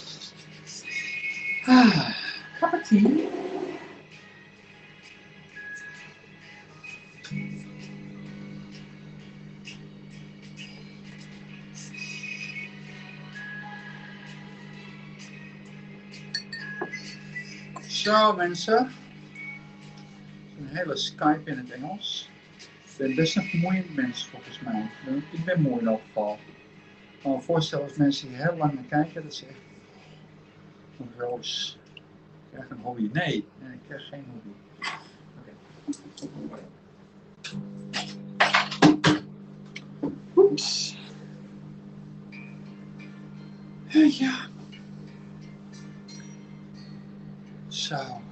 Cup of tea. Zo mensen, een hele Skype in het Engels. Ik ben best een vermoeiend mens volgens mij. Ik ben moe in elk geval. Ik kan me voorstellen als mensen hier heel lang naar kijken, dat ze echt een roos. Ik krijg een hobby. Nee, ik krijg geen hobby. Oké. Oeps. Ja. So,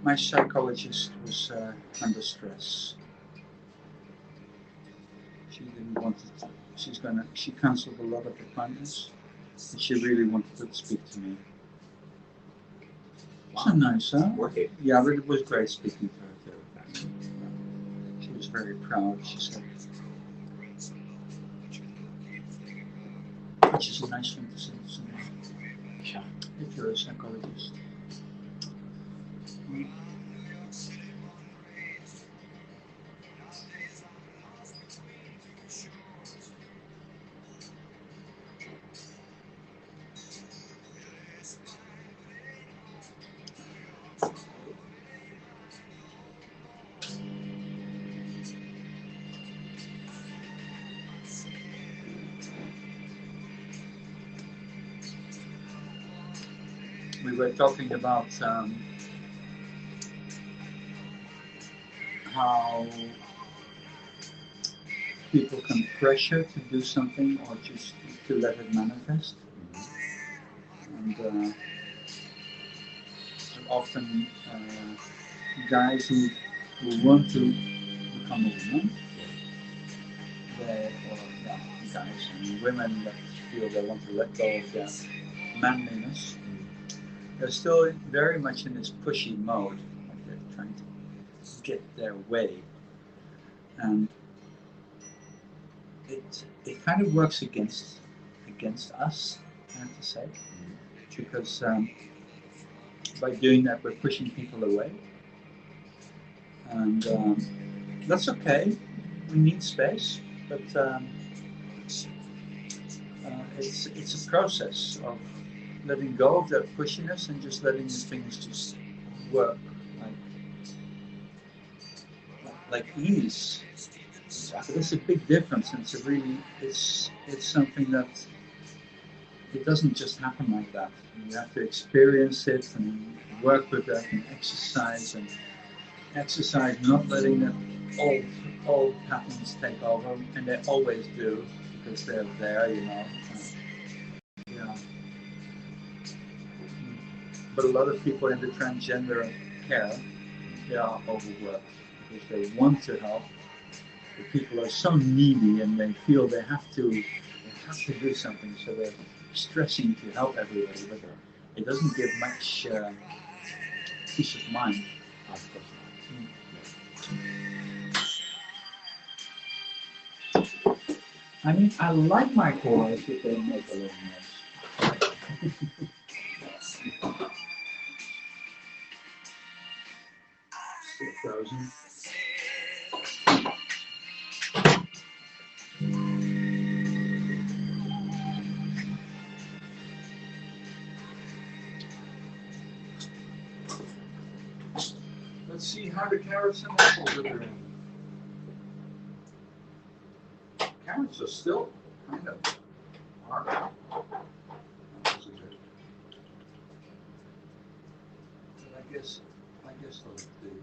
my psychologist was under stress. She didn't want to. She cancelled a lot of appointments, and she really wanted to speak to me. So nice, huh? Working. Yeah, but it was great speaking to her too. She was very proud. She said, which is a nice thing to say to someone. Yeah. If you're a psychologist. We were talking about how people can pressure to do something or just to let it manifest. And often guys who want to become a woman, guys and women that feel they want to let go of their manliness, they're still very much in this pushy mode. Like they're trying to get their way, and it kind of works against us, I have to say, because by doing that we're pushing people away, and that's okay. We need space, but it's a process of letting go of that pushiness and just letting the things just work like ease. So it's a big difference, and it's something that it doesn't just happen like that. You have to experience it and work with that and exercise not letting that old patterns take over, and they always do because they're there, you know. Yeah. But a lot of people in the transgender care, they are overworked because they want to help. The people are so needy and they feel they have to do something, so they're stressing to help everybody, but it doesn't give much peace of mind. I mean, I like my toys if they make a little noise. 6,000. Let's see how the carrots and apples are doing. Carrots are still kind of hard. Apples are good. But I guess they'll do.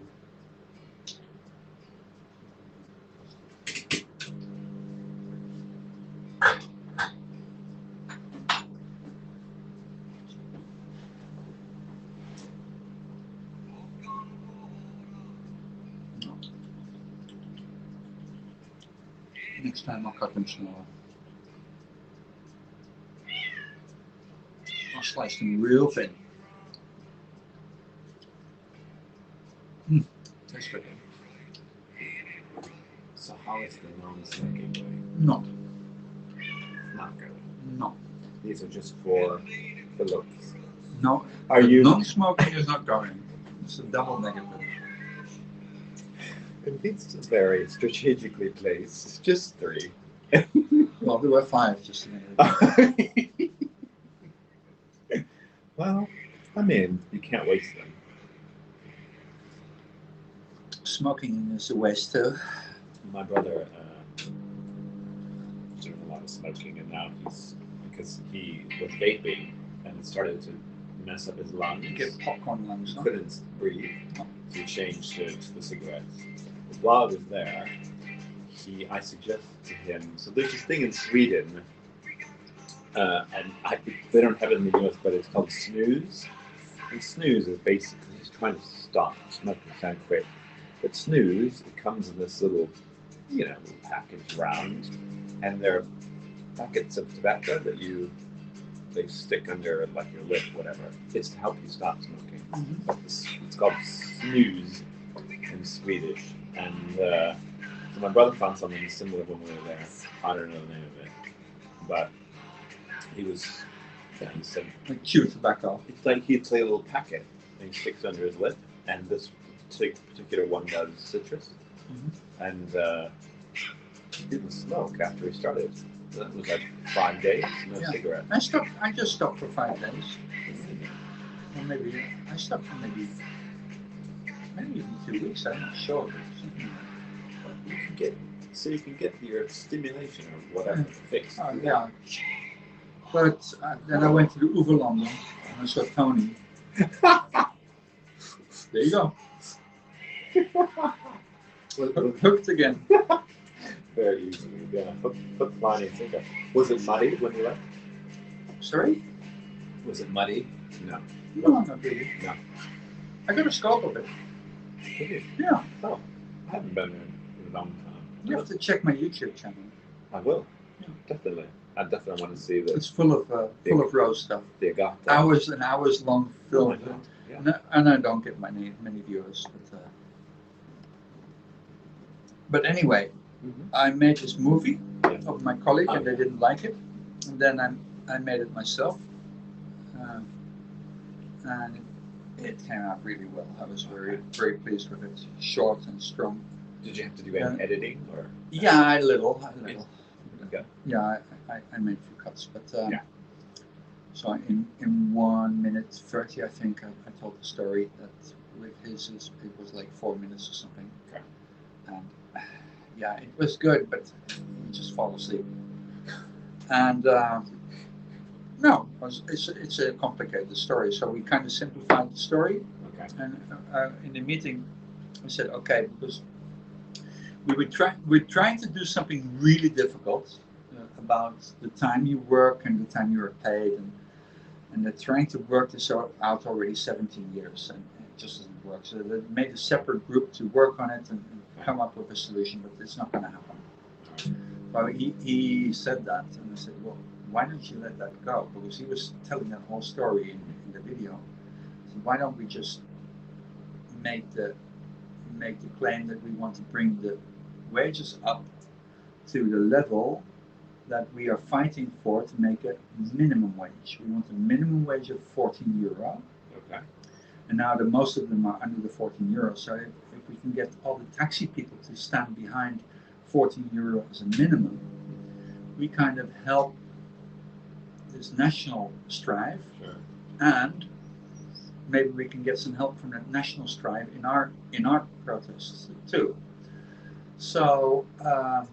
Next time I'll cut them smaller. I'll slice them real thin. Tastes good. So how is the non-smoking way? No, Not good. no, These are just for the looks. no. Are you? Non-smoking is not going. It's a double negative. It's very strategically placed. Just 3. Well, there were 5 just a minute ago. Well, I mean, you can't waste them. Smoking is a waste too. My brother was doing a lot of smoking, and now because he was vaping and it started to mess up his lungs. You get popcorn lungs, He huh? couldn't breathe, so he changed to the cigarettes. But while I was there, I suggested to him. So there's this thing in Sweden, and they don't have it in the US, but it's called snooze. And snooze is basically just trying to stop smoking. Sound quick, but snooze, it comes in this little, little package round, and they're packets of tobacco that they stick under like your lip, whatever. It's to help you stop smoking. Mm-hmm. It's called snooze in Swedish, and so my brother found something similar when we were there. I don't know the name of it, but he said Like chew tobacco. it's like he'd take a little packet and he sticks under his lip, and this particular one does citrus, and he didn't smoke after he started. That was like 5 days, no Yeah. cigarette. I just stopped for 5 days. Or maybe I stopped for maybe even 2 weeks. I'm not sure. You can get your stimulation or whatever fixed. Yeah. But then I went to the Overlanden and I saw Tony. There you go. Hooked again. Very easy. Yeah. Hook, line, and sinker. Was it muddy when you left? Sorry? Was it muddy? No. No, not really. No. I got a scope of it. Did you? Yeah. Oh, I haven't been there in a long time. You have to check my YouTube channel. I will. Yeah. Definitely. I definitely want to see It's full of rose stuff. the agata. Hours and hours long Oh my film. God. Yeah. And I don't get many viewers. But anyway, I made this movie of my colleague and they didn't like it. And then I made it myself. And it came out really well. I was very, very pleased with it. Short and strong. Did you have to do any editing or? Yeah, a little. Okay. Yeah, I made a few cuts, but Yeah. so in 1 minute 30, I think I told the story that with his it was like 4 minutes or something. Okay. And yeah, it was good, but you just fall asleep. And no, it's a complicated story, so we kind of simplified the story. Okay. And in the meeting, I said, okay, because we're trying to do something really difficult about the time you work and the time you are paid, and they're trying to work this out already 17 years, and it just doesn't work. So they made a separate group to work on it and come up with a solution, but it's not going to happen. So he said that, and I said, well, why don't you let that go? Because he was telling that whole story in the video. So why don't we just make the claim that we want to bring the wages up to the level that we are fighting for, to make a minimum wage. We want a minimum wage of 14 euro. Okay. And now most of them are under the 14 euro. So if we can get all the taxi people to stand behind 14 euro as a minimum, we kind of help this national strive, Sure. and maybe we can get some help from that national strive in our protests too. So I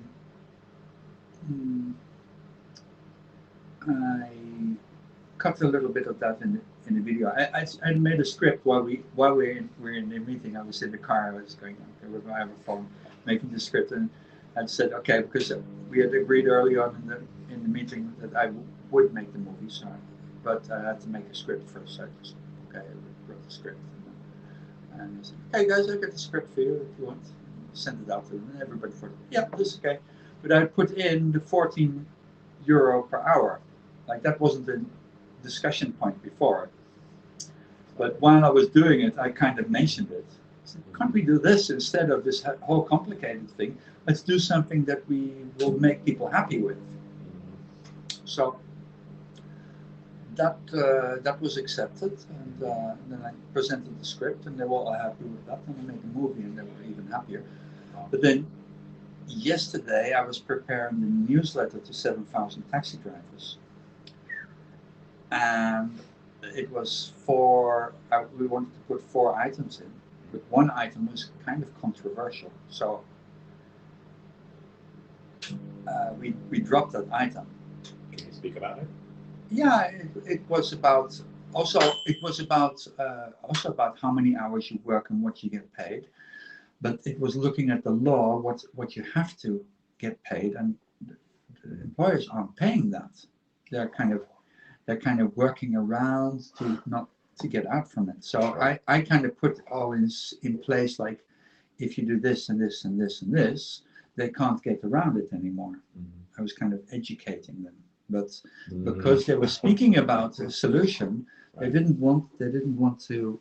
cut a little bit of that in the video. I made a script while we're in the meeting. I was in the car. I was going with my phone, making the script, and I said, okay, because we had agreed early on in the meeting that I would make the movie, so but I had to make a script first. So I just I wrote the script, and I said, okay, guys, I got the script for you if you want. Send it out to them, and everybody thought, yeah, this is okay. But I put in the 14 euro per hour. Like, that wasn't a discussion point before. But while I was doing it, I kind of mentioned it. I said, can't we do this instead of this whole complicated thing? Let's do something that we will make people happy with. So that was accepted, and then I presented the script, and they were all happy with that, and I made a movie, and they were even happier. But then yesterday I was preparing the newsletter to 7,000 taxi drivers, and it was we wanted to put 4 items in, but one item was kind of controversial, so we dropped that item. Can you speak about it? Yeah, it was about how many hours you work and what you get paid, but it was looking at the law, what you have to get paid, and the employers aren't paying that. They're kind of working around to get out from it. So I kind of put all in place, like, if you do this and this and this and this, they can't get around it anymore. I was kind of educating them. But because they were speaking about a solution, they didn't want to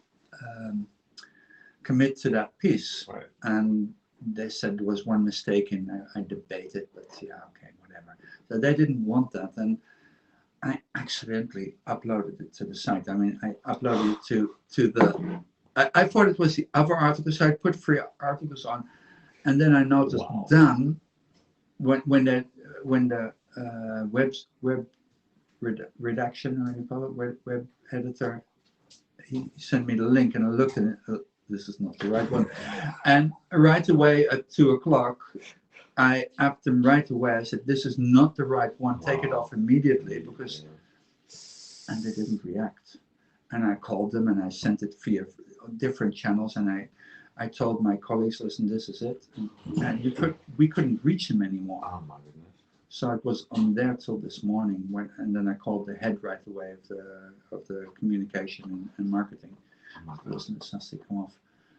commit to that piece. Right. And they said there was one mistake, and I debated, but yeah, okay, whatever. So they didn't want that, and I accidentally uploaded it to the site. I mean, I uploaded it to the. I thought it was the other article, so I put 3 articles on, and then I noticed Dan, when the web redaction, or you call it, web editor, he sent me the link, and I looked at it. This is not the right one, and right away at 2 o'clock, I apped them right away. I said, "This is not the right one. Take it off immediately," because, and they didn't react. And I called them, and I sent it via different channels, and I told my colleagues, "Listen, this is it," and we couldn't reach them anymore. Oh my goodness. So it was on there till this morning, and then I called the head right away of the communication and marketing. It wasn't has to come off,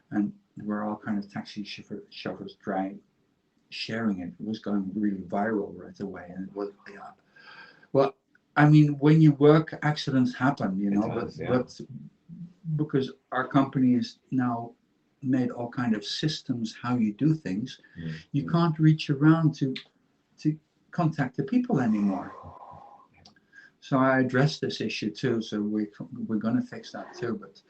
and we're all kind of taxi chauffeurs sharing it. It was going really viral right away, and it was, yeah. Well, I mean, when you work, accidents happen, you know, but because our company is now made all kind of systems how you do things, you can't reach around to contact the people anymore. So I addressed this issue too, so we're going to fix that too. But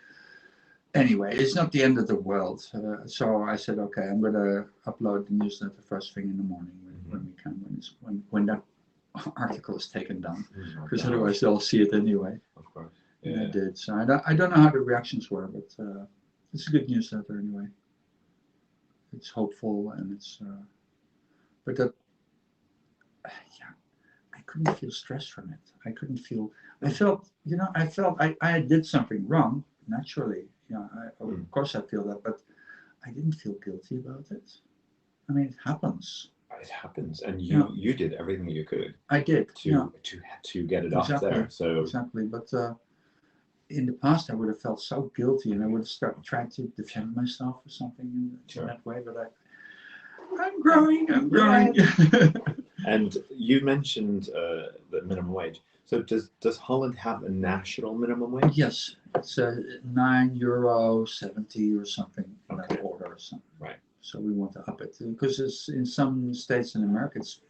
anyway, it's not the end of the world. So I said, okay, I'm going to upload the newsletter first thing in the morning when we can, when that article is taken down, because otherwise they'll see it anyway. Of course. And I did. So I don't know how the reactions were, but it's a good newsletter anyway. It's hopeful, and it's but that, yeah, I couldn't feel stress from it. I felt I did something wrong, naturally. Of course I feel that, but I didn't feel guilty about it. I mean, it happens. It happens, and you Yeah. you did everything you could I did. to Yeah, to get it up Exactly. there. So exactly. But in the past, I would have felt so guilty, and I would have tried to defend myself or something in Sure. that way. But I'm growing. I'm growing. and you mentioned the minimum wage. So does Holland have a national minimum wage? Yes, it's €9.70 or something in that Okay. order or something. Right. So we want to up it because it's in some states in America it's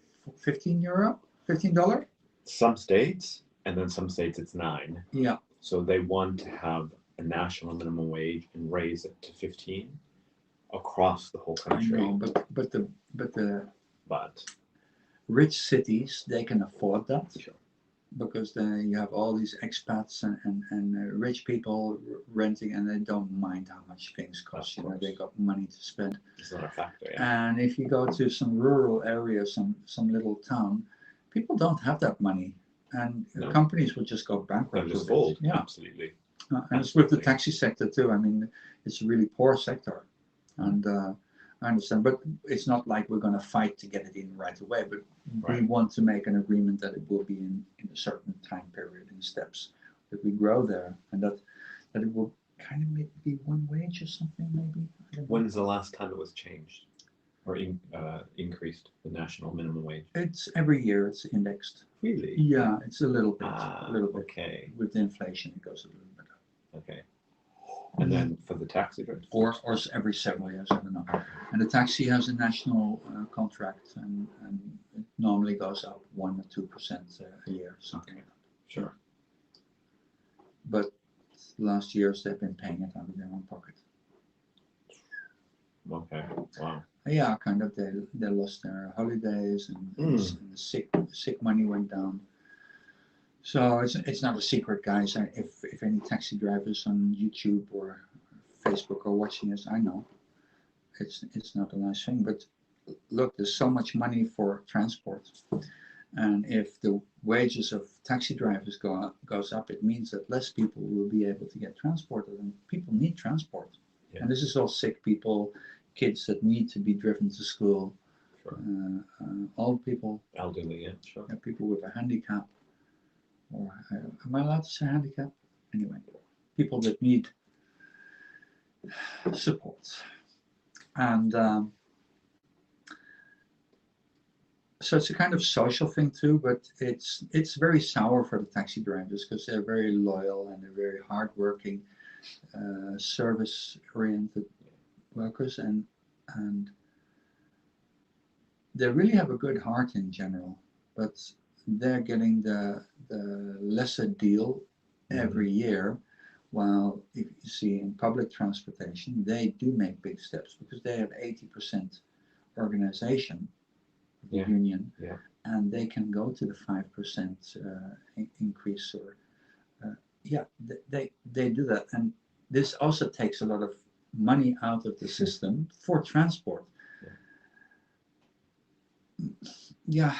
€15, $15. Some states, and then some states it's 9. Yeah, So they want to have a national minimum wage and raise it to 15 across the whole I country. know, but the But rich cities they can afford that. Sure. Because you have all these expats and rich people renting, and they don't mind how much things cost. Of You know, they course. got money to spend. it's not a factor. Yeah. And if you go to some rural area, some little town, people don't have that money, and No. companies will just go They'll bankrupt. just with it. fold. Yeah, Absolutely. and it's with the Absolutely. taxi sector too. I mean, it's a really poor sector, and I understand, but it's not like we're going to fight to get it in right away. But we Right. want to make an agreement that it will be in a certain time period in steps that we grow there, and that it will kind of maybe be one wage or something, maybe. I don't know. When's the last time it was changed or increased the national minimum wage? It's every year. It's indexed. Really? Yeah, it's a little bit, Ah, a little bit. okay. With the inflation, it goes a little bit up. Okay. And then for the taxi drivers? Or every several years, I don't know. And the taxi has a national contract, and it normally goes up 1 or 2% a year, something like that. Sure. But last years they've been paying it out of their own pocket. Okay. Wow. Yeah, kind of. They lost their holidays, and the sick money went down. So it's not a secret, guys. If any taxi drivers on YouTube or Facebook are watching this, I know it's not a nice thing. But look, there's so much money for transport, and if the wages of taxi drivers goes up, it means that less people will be able to get transported, and people need transport. Yeah. And this is all sick people, kids that need to be driven to school, Sure. old people, Elderly, yeah, sure. people with a handicap. Or am I allowed to say handicap? Anyway, people that need support. And so it's a kind of social thing too, but it's very sour for the taxi drivers because they're very loyal and they're very hardworking, service-oriented workers, and they really have a good heart in general, but they're getting the lesser deal every year, while if you see in public transportation, they do make big steps because they have 80% organization, the Yeah. union, Yeah. and they can go to the 5% increase, or they do that, and this also takes a lot of money out of the system for transport. Yeah,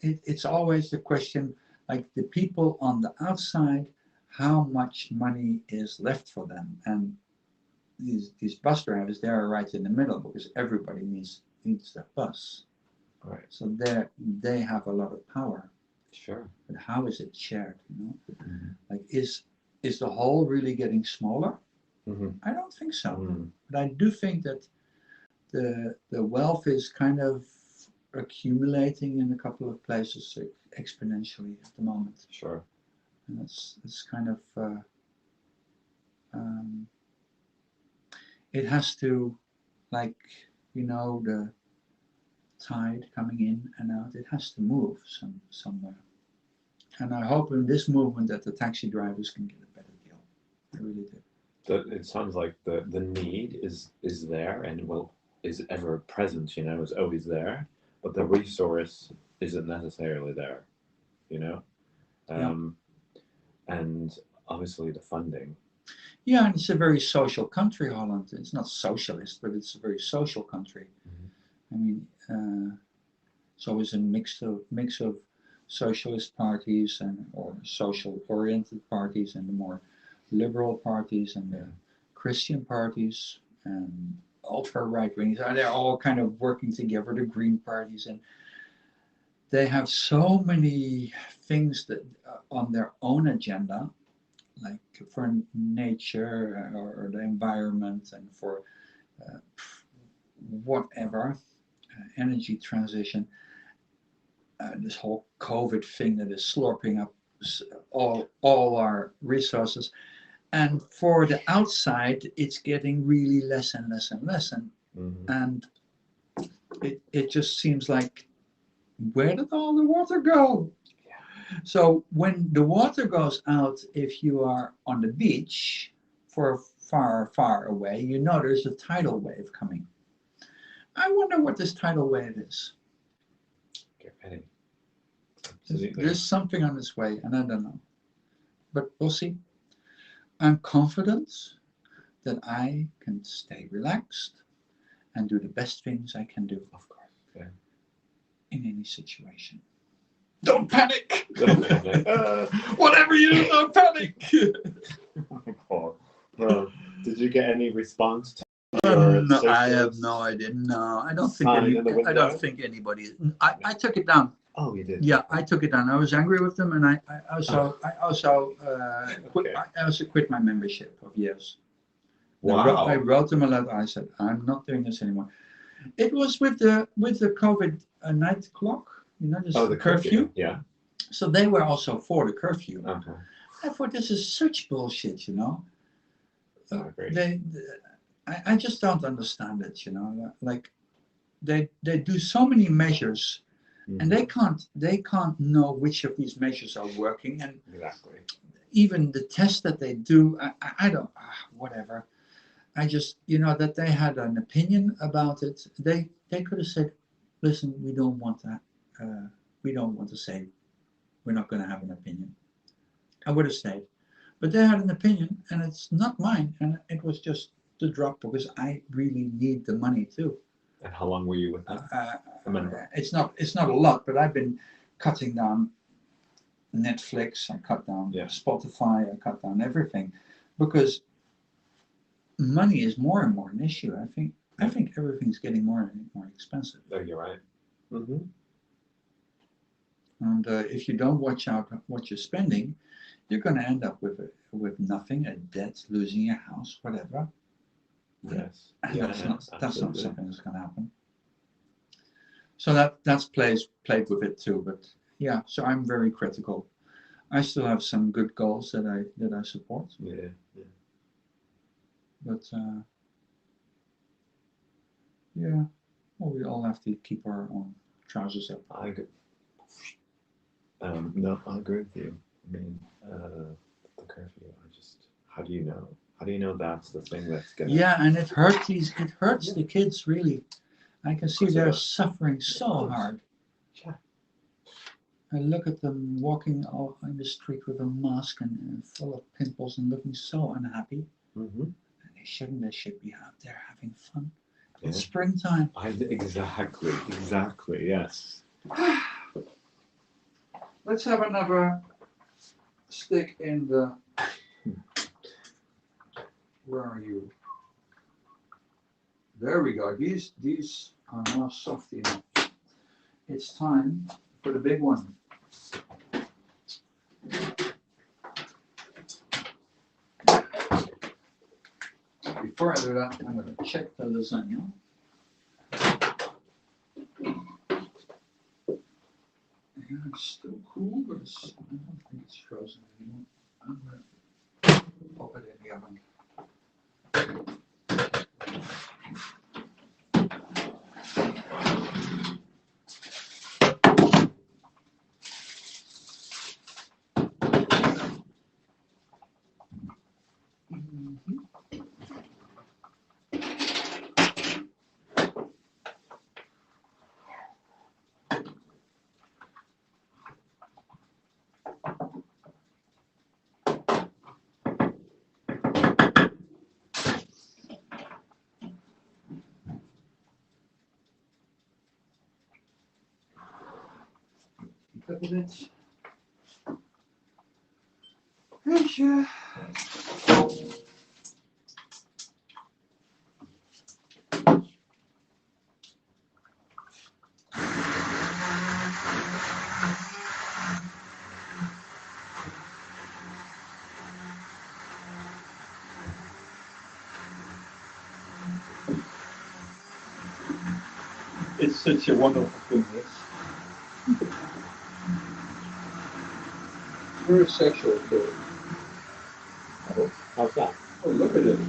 it's always the question, like the people on the outside, how much money is left for them? And these bus drivers, they are right in the middle because everybody needs that bus. Right. So they have a lot of power. Sure. But how is it shared? You know, Mm-hmm. like is the whole really getting smaller? Mm-hmm. I don't think so. Mm. But I do think that the wealth is kind of accumulating in a couple of places exponentially at the moment. Sure. And it's kind of it has to, like, you know, the tide coming in and out, it has to move somewhere. And I hope in this movement that the taxi drivers can get a better deal. I really do. It sounds like the need is there and is ever present, is always there, but the resource isn't necessarily there, and obviously the funding. Yeah, and it's a very social country, Holland. It's not socialist, but it's a very social country. Mm-hmm. I mean, it's always a mix of socialist parties or social-oriented parties, and the more liberal parties and the Christian parties, and ultra-right wings. They're all kind of working together, the Green parties, and they have so many things that on their own agenda, like for nature or the environment and for whatever, energy transition, this whole COVID thing that is slurping up all our resources. And for the outside, it's getting really less and less and less. And it just seems like, where did all the water go? Yeah. So when the water goes out, if you are on the beach for far, far away, you know there's a tidal wave coming. I wonder what this tidal wave is. Get ready. Absolutely. There's something on its way, and I don't know. But we'll see. I'm confident that I can stay relaxed and do the best things I can do. Of course, yeah. In any situation. Don't panic! Don't panic. Whatever you do, don't panic! Oh, well, did you get any response to No, I have no idea. No, I don't think I don't think anybody. I took it down. Oh, you did? Yeah, I took it down. I was angry with them, and I also quit my membership of years. Wow. I wrote them a letter. I said, I'm not doing this anymore. It was with the COVID night clock, you know, just the curfew. Yeah. So they were also for the curfew. Okay. I thought this is such bullshit, you know. I just don't understand it, you know. Like they do so many measures, and they can't know which of these measures are working, and exactly. Even the tests that they do, I don't, whatever. I just, you know, that they had an opinion about it. They could have said, listen, we don't want that. We don't want to say, we're not going to have an opinion. I would have stayed. But they had an opinion, and it's not mine. And it was just the drop because I really need the money too. And how long were you with them? It's not a lot, but I've been cutting down Netflix. I cut down Spotify. I cut down everything because money is more and more an issue. I think everything's getting more and more expensive. Oh, you're right. And if you don't watch out what you're spending, you're going to end up with nothing, a debt, losing your house, whatever. Yes. And that's not something that's going to happen. So that's played with it too. But yeah, so I'm very critical. I still have some good goals that I support. Yeah. But yeah, well, we all have to keep our own trousers up. I agree. No, I agree with you. I mean, the curfew. How do you know? How do you know that's the thing that's gonna? Yeah, and it hurts the kids really. I can see they're suffering so hard. Yeah. I look at them walking out in the street with a mask and full of pimples and looking so unhappy. They should be out there having fun. Yeah. It's springtime. Exactly, yes. Let's have another stick in the. Where are you? There we go. These are now soft enough. It's time for the big one. Before I do that, I'm going to check the lasagna. Yeah, it's still cool, but I don't think it's frozen anymore. I'm going to pop it in the oven. Look at it. It's such a wonderful thing, yes. Very sexual kid. How's that? Oh, look at it.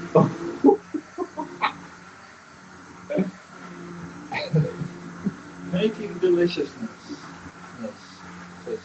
Making deliciousness. Yes. Yes.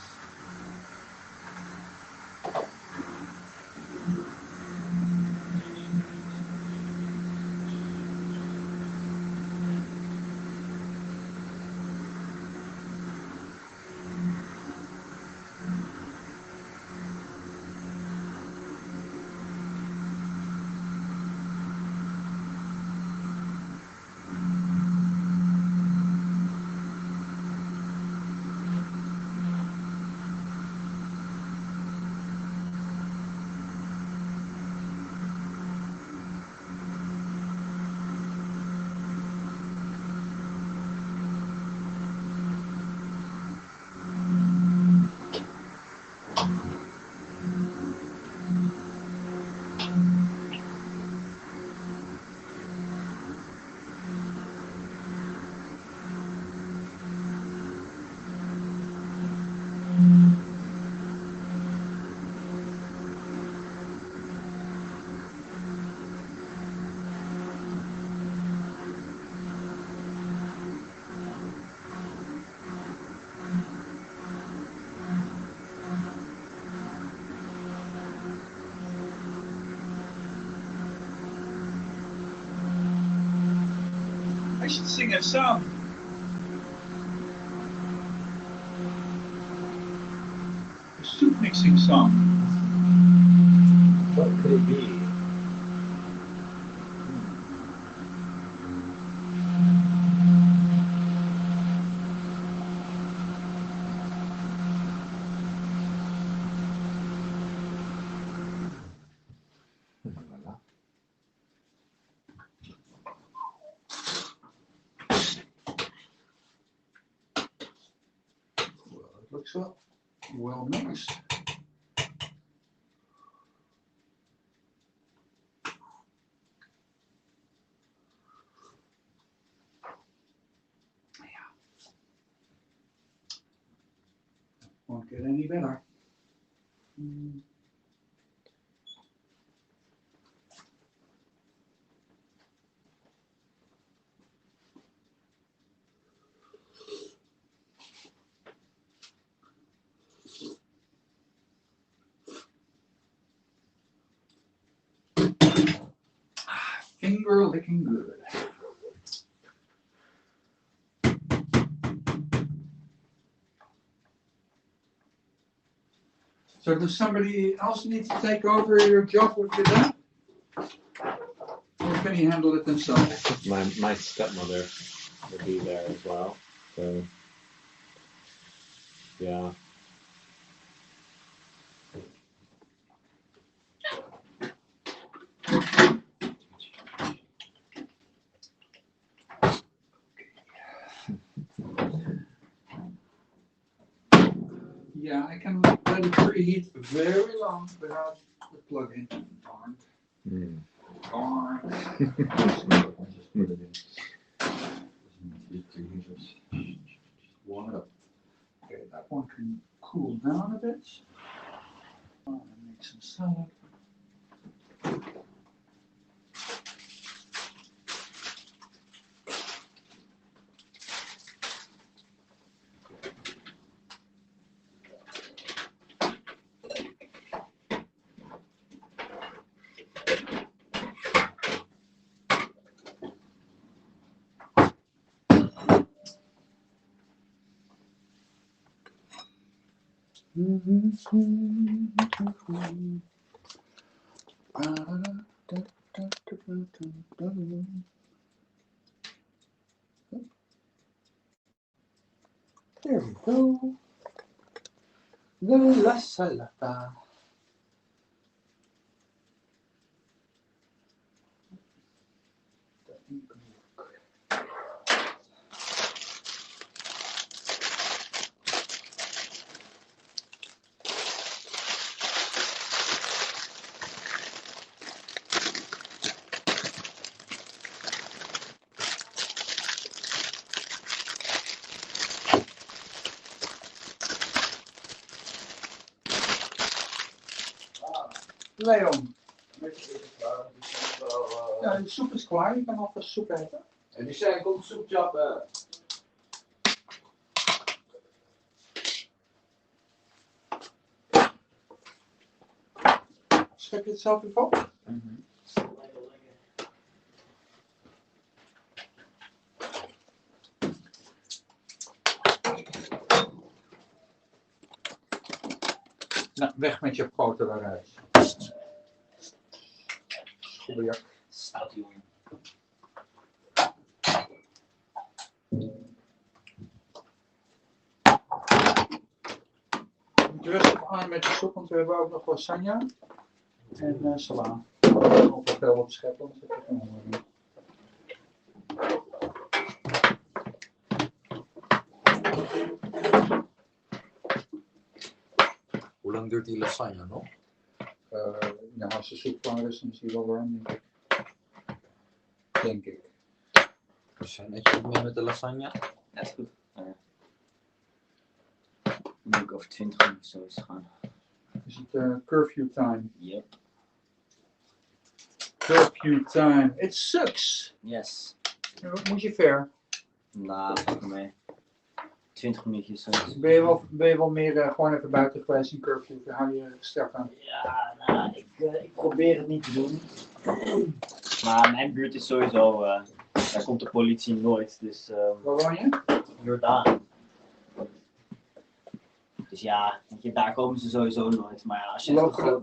I should sing a song. A soup mixing song. What could it be? Well, it looks well mixed. Won't get any better. Finger licking good. So does somebody else need to take over your job with your dad? Or can he handle it himself? My stepmother will be there as well. So yeah. Yeah, I can let it preheat very long without the plug-in. Darn. Darn. Just put it in. Warm it up. Okay, that one can cool down a bit. Make some salad. There we go. La salata. Leon. Ja, de soep is klaar. Je kan alvast soep eten. En die zei, kom soep chappen. Schep je het zelf even op? Nou, weg met je poten daaruit. Schobberjak. Stout jongen. Moet rustig aan met de soep, want we hebben ook nog lasagne en sala. Nog wat veel op scheppen, want dat heb ik nog niet. Hoe lang duurt die lasagne nog? Ja, als de soep klaar is, dan is die wel warm, denk ik. Denk ik. Dus netjes op mee met de lasagne? Ja, is goed. Dan moet ik over 20 minuten zo eens gaan. Is het curfew time? Yep. Curfew time. It sucks. Yes. Moet je ver? Nou, valt mee. 20 minuutjes. Zoiets. Ben je wel meer gewoon even buiten geweest in curfew? Hou je sterk aan? Ja, nou, ik probeer het niet te doen. Maar mijn buurt is sowieso, daar komt de politie nooit, dus Waar woon je? Jordaan. Dus ja, weet je, daar komen ze sowieso nooit. Maar ja, als je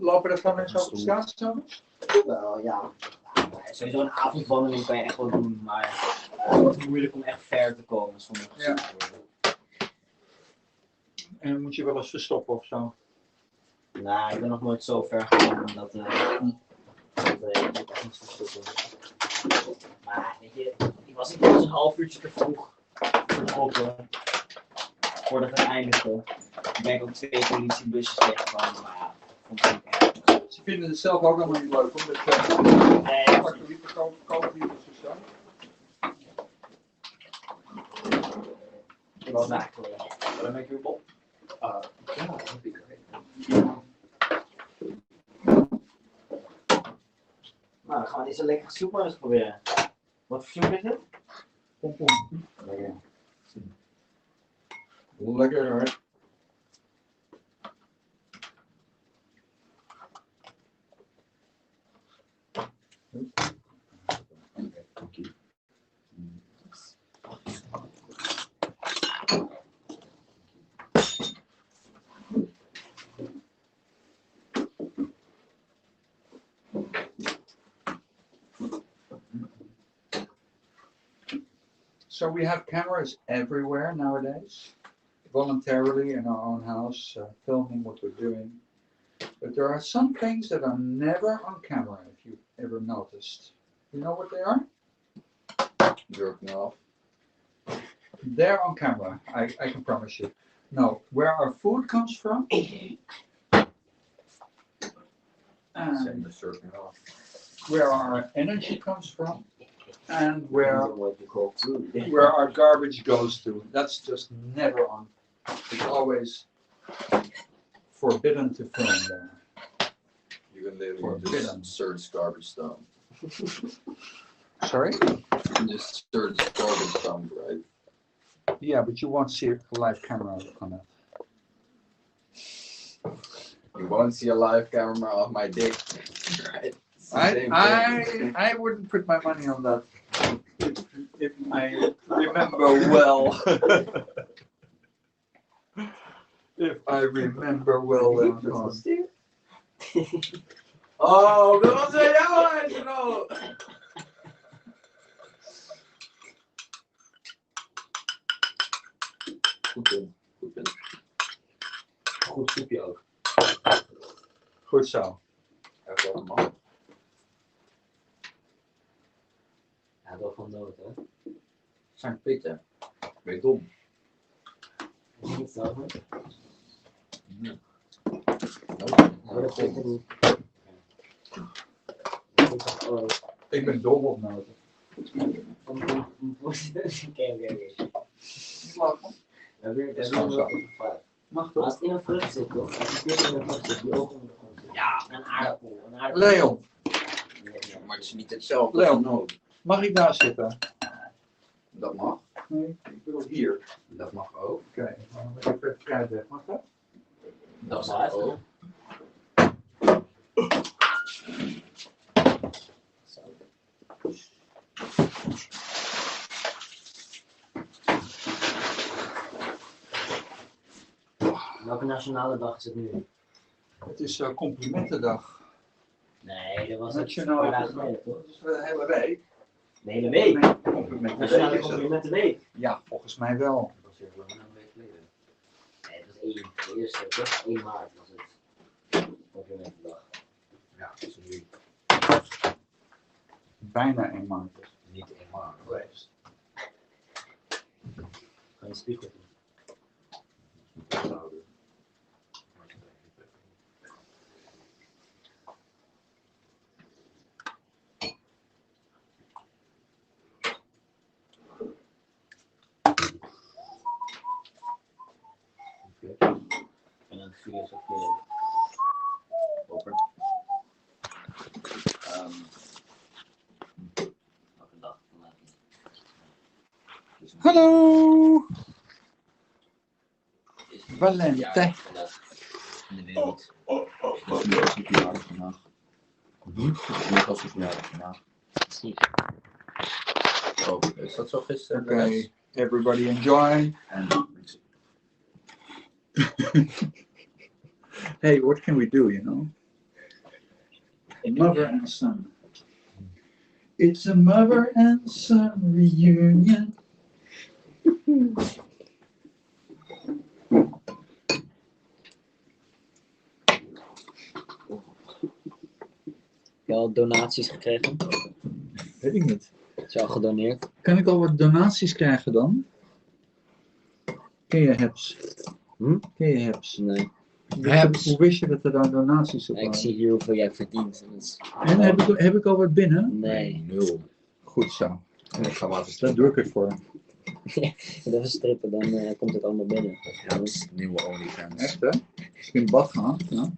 Lopen er dan mensen over de straat soms? wel, ja. Sowieso een avondwandeling kan je echt wel doen, maar het is moeilijk om echt ver te komen sommige Ja. gebieden. En moet je wel eens verstoppen of zo? Nou, ik ben nog nooit zo ver gekomen dat ik echt niet verstoppen. Maar weet je, ik was een half uurtje te vroeg vertrokken voordat het eindigde. Ik ben ook 2 politiebusjes tegengekomen, maar ja, vond ik niet erg. Ze vinden het zelf ook allemaal niet leuk, omdat Nee, pakken liever kopen liever of zo. ik was eigenlijk wel. Dan maak je weer op. Ja, dat vind ik great. Nou, dan gaan we deze lekkere soep maar eens proberen. Wat voor soep is het? Pompoen. Lekker. Lekker hoor. So we have cameras everywhere nowadays, voluntarily in our own house, filming what we're doing. But there are some things that are never on camera, if you ever noticed. You know what they are? Jerking off. They're on camera, I can promise you. No, where our food comes from, and Just jerking off. where our energy comes from, and where What you call food. our garbage goes to. That's just never on. It's always forbidden to film there. You can literally Forbidden. just search garbage dump. Sorry? You can just search garbage dump, right? Yeah, but you won't see a live camera on it. You won't see a live camera of my dick, right? It's the same thing. I wouldn't put my money on that. If I remember well. If I remember well. Oh, dat was bij jou uitgenomen. Goed in. Goed in. Goed soepje ook. Goed zo. Echt wel man. Ja, wel van nood, hè? Zijn pitten. Ben je dom? Niet zo, hè? Ja. Maar dat vind ik niet. Ik ben dol op noten. Oké. Mag Als toch? het in een vrucht zit, toch? Als het in een vrucht zit, die ogen in de grond zit. Ja, een aardappel. Een aardappel. Leon, Ja, maar het is niet hetzelfde. Leon, mag ik daar zitten? Dat mag. Nee, ik bedoel hier. Dat mag ook. Oké, dan moet ik even fruit weg. Mag dat? Dat is uit. ook. Zo. Welke nationale dag is het nu? Het is complimentendag. Nee, dat was het Nationale een paar dagen geleden, toch? Dat is de hele week. De hele week. Complimentenweek Nationale is het. complimentenweek. Ja, volgens mij wel. Dat was even een week geleden. Nee, het was 1, de eerste, toch? 1 maart was het. Complimentendag. Ja, dat is nu Bijna 1 maand. niet eenmaal geweest. Ga je spiegel doen. En dan vier is ook weer Over. elke dag. Dan laat ik- Hallo! Is Valente. Ja, vandaag in de wereld. Dat is Lucas' verjaardag vandaag. Lucas' verjaardag vandaag. Precies. Oh, is dat zo gisteren? Okay, everybody enjoy. En Hey, what can we do, you know? Mother and son. It's a mother and son reunion. Heb je al donaties gekregen? Weet ik niet. Is je al gedoneerd? Kan ik al wat donaties krijgen dan? Ken je Hebs? Ken je Hebs? Nee. Hebs. Hoe wist je dat er dan donaties op Ja, ik waren? zie hier hoeveel jij verdient. Dat is- En heb ik al wat binnen? Nee. 0. Goed zo. En ik ga maar even Daar doe ik het voor. Dat is strippen, dan komt het allemaal binnen. Hebs, nieuwe OnlyFans. Echt hè? Als ik in bad ga. Ja.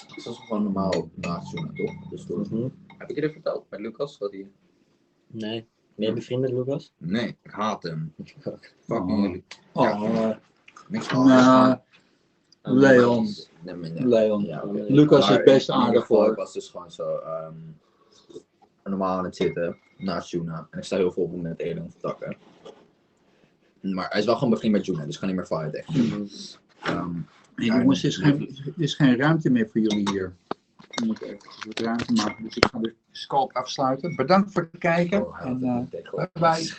Dat is gewoon normaal nachtzoenen, toch? Dus toen, heb ik je dit verteld met Lucas? Dat hij... Nee. Ben je bevriend met Lucas? Nee, ik haat hem. Oh. Fucking jullie. Oh, Niks van. nou, Leon. Nee, maar nee. Leon. Ja, oké. Lucas is Maar best in ieder aardig geval, Ik hoor. was dus gewoon zo normaal aan het zitten, naast Juna. En ik sta heel veel op met Eden op takken. Maar hij is wel gewoon bevriend met Juna, dus ik kan niet meer fighten. Hey, jongens, er is geen ruimte meer voor jullie hier. We moeten even wat ruimte maken, dus ik ga de scope afsluiten. Bedankt voor het kijken en bye bye.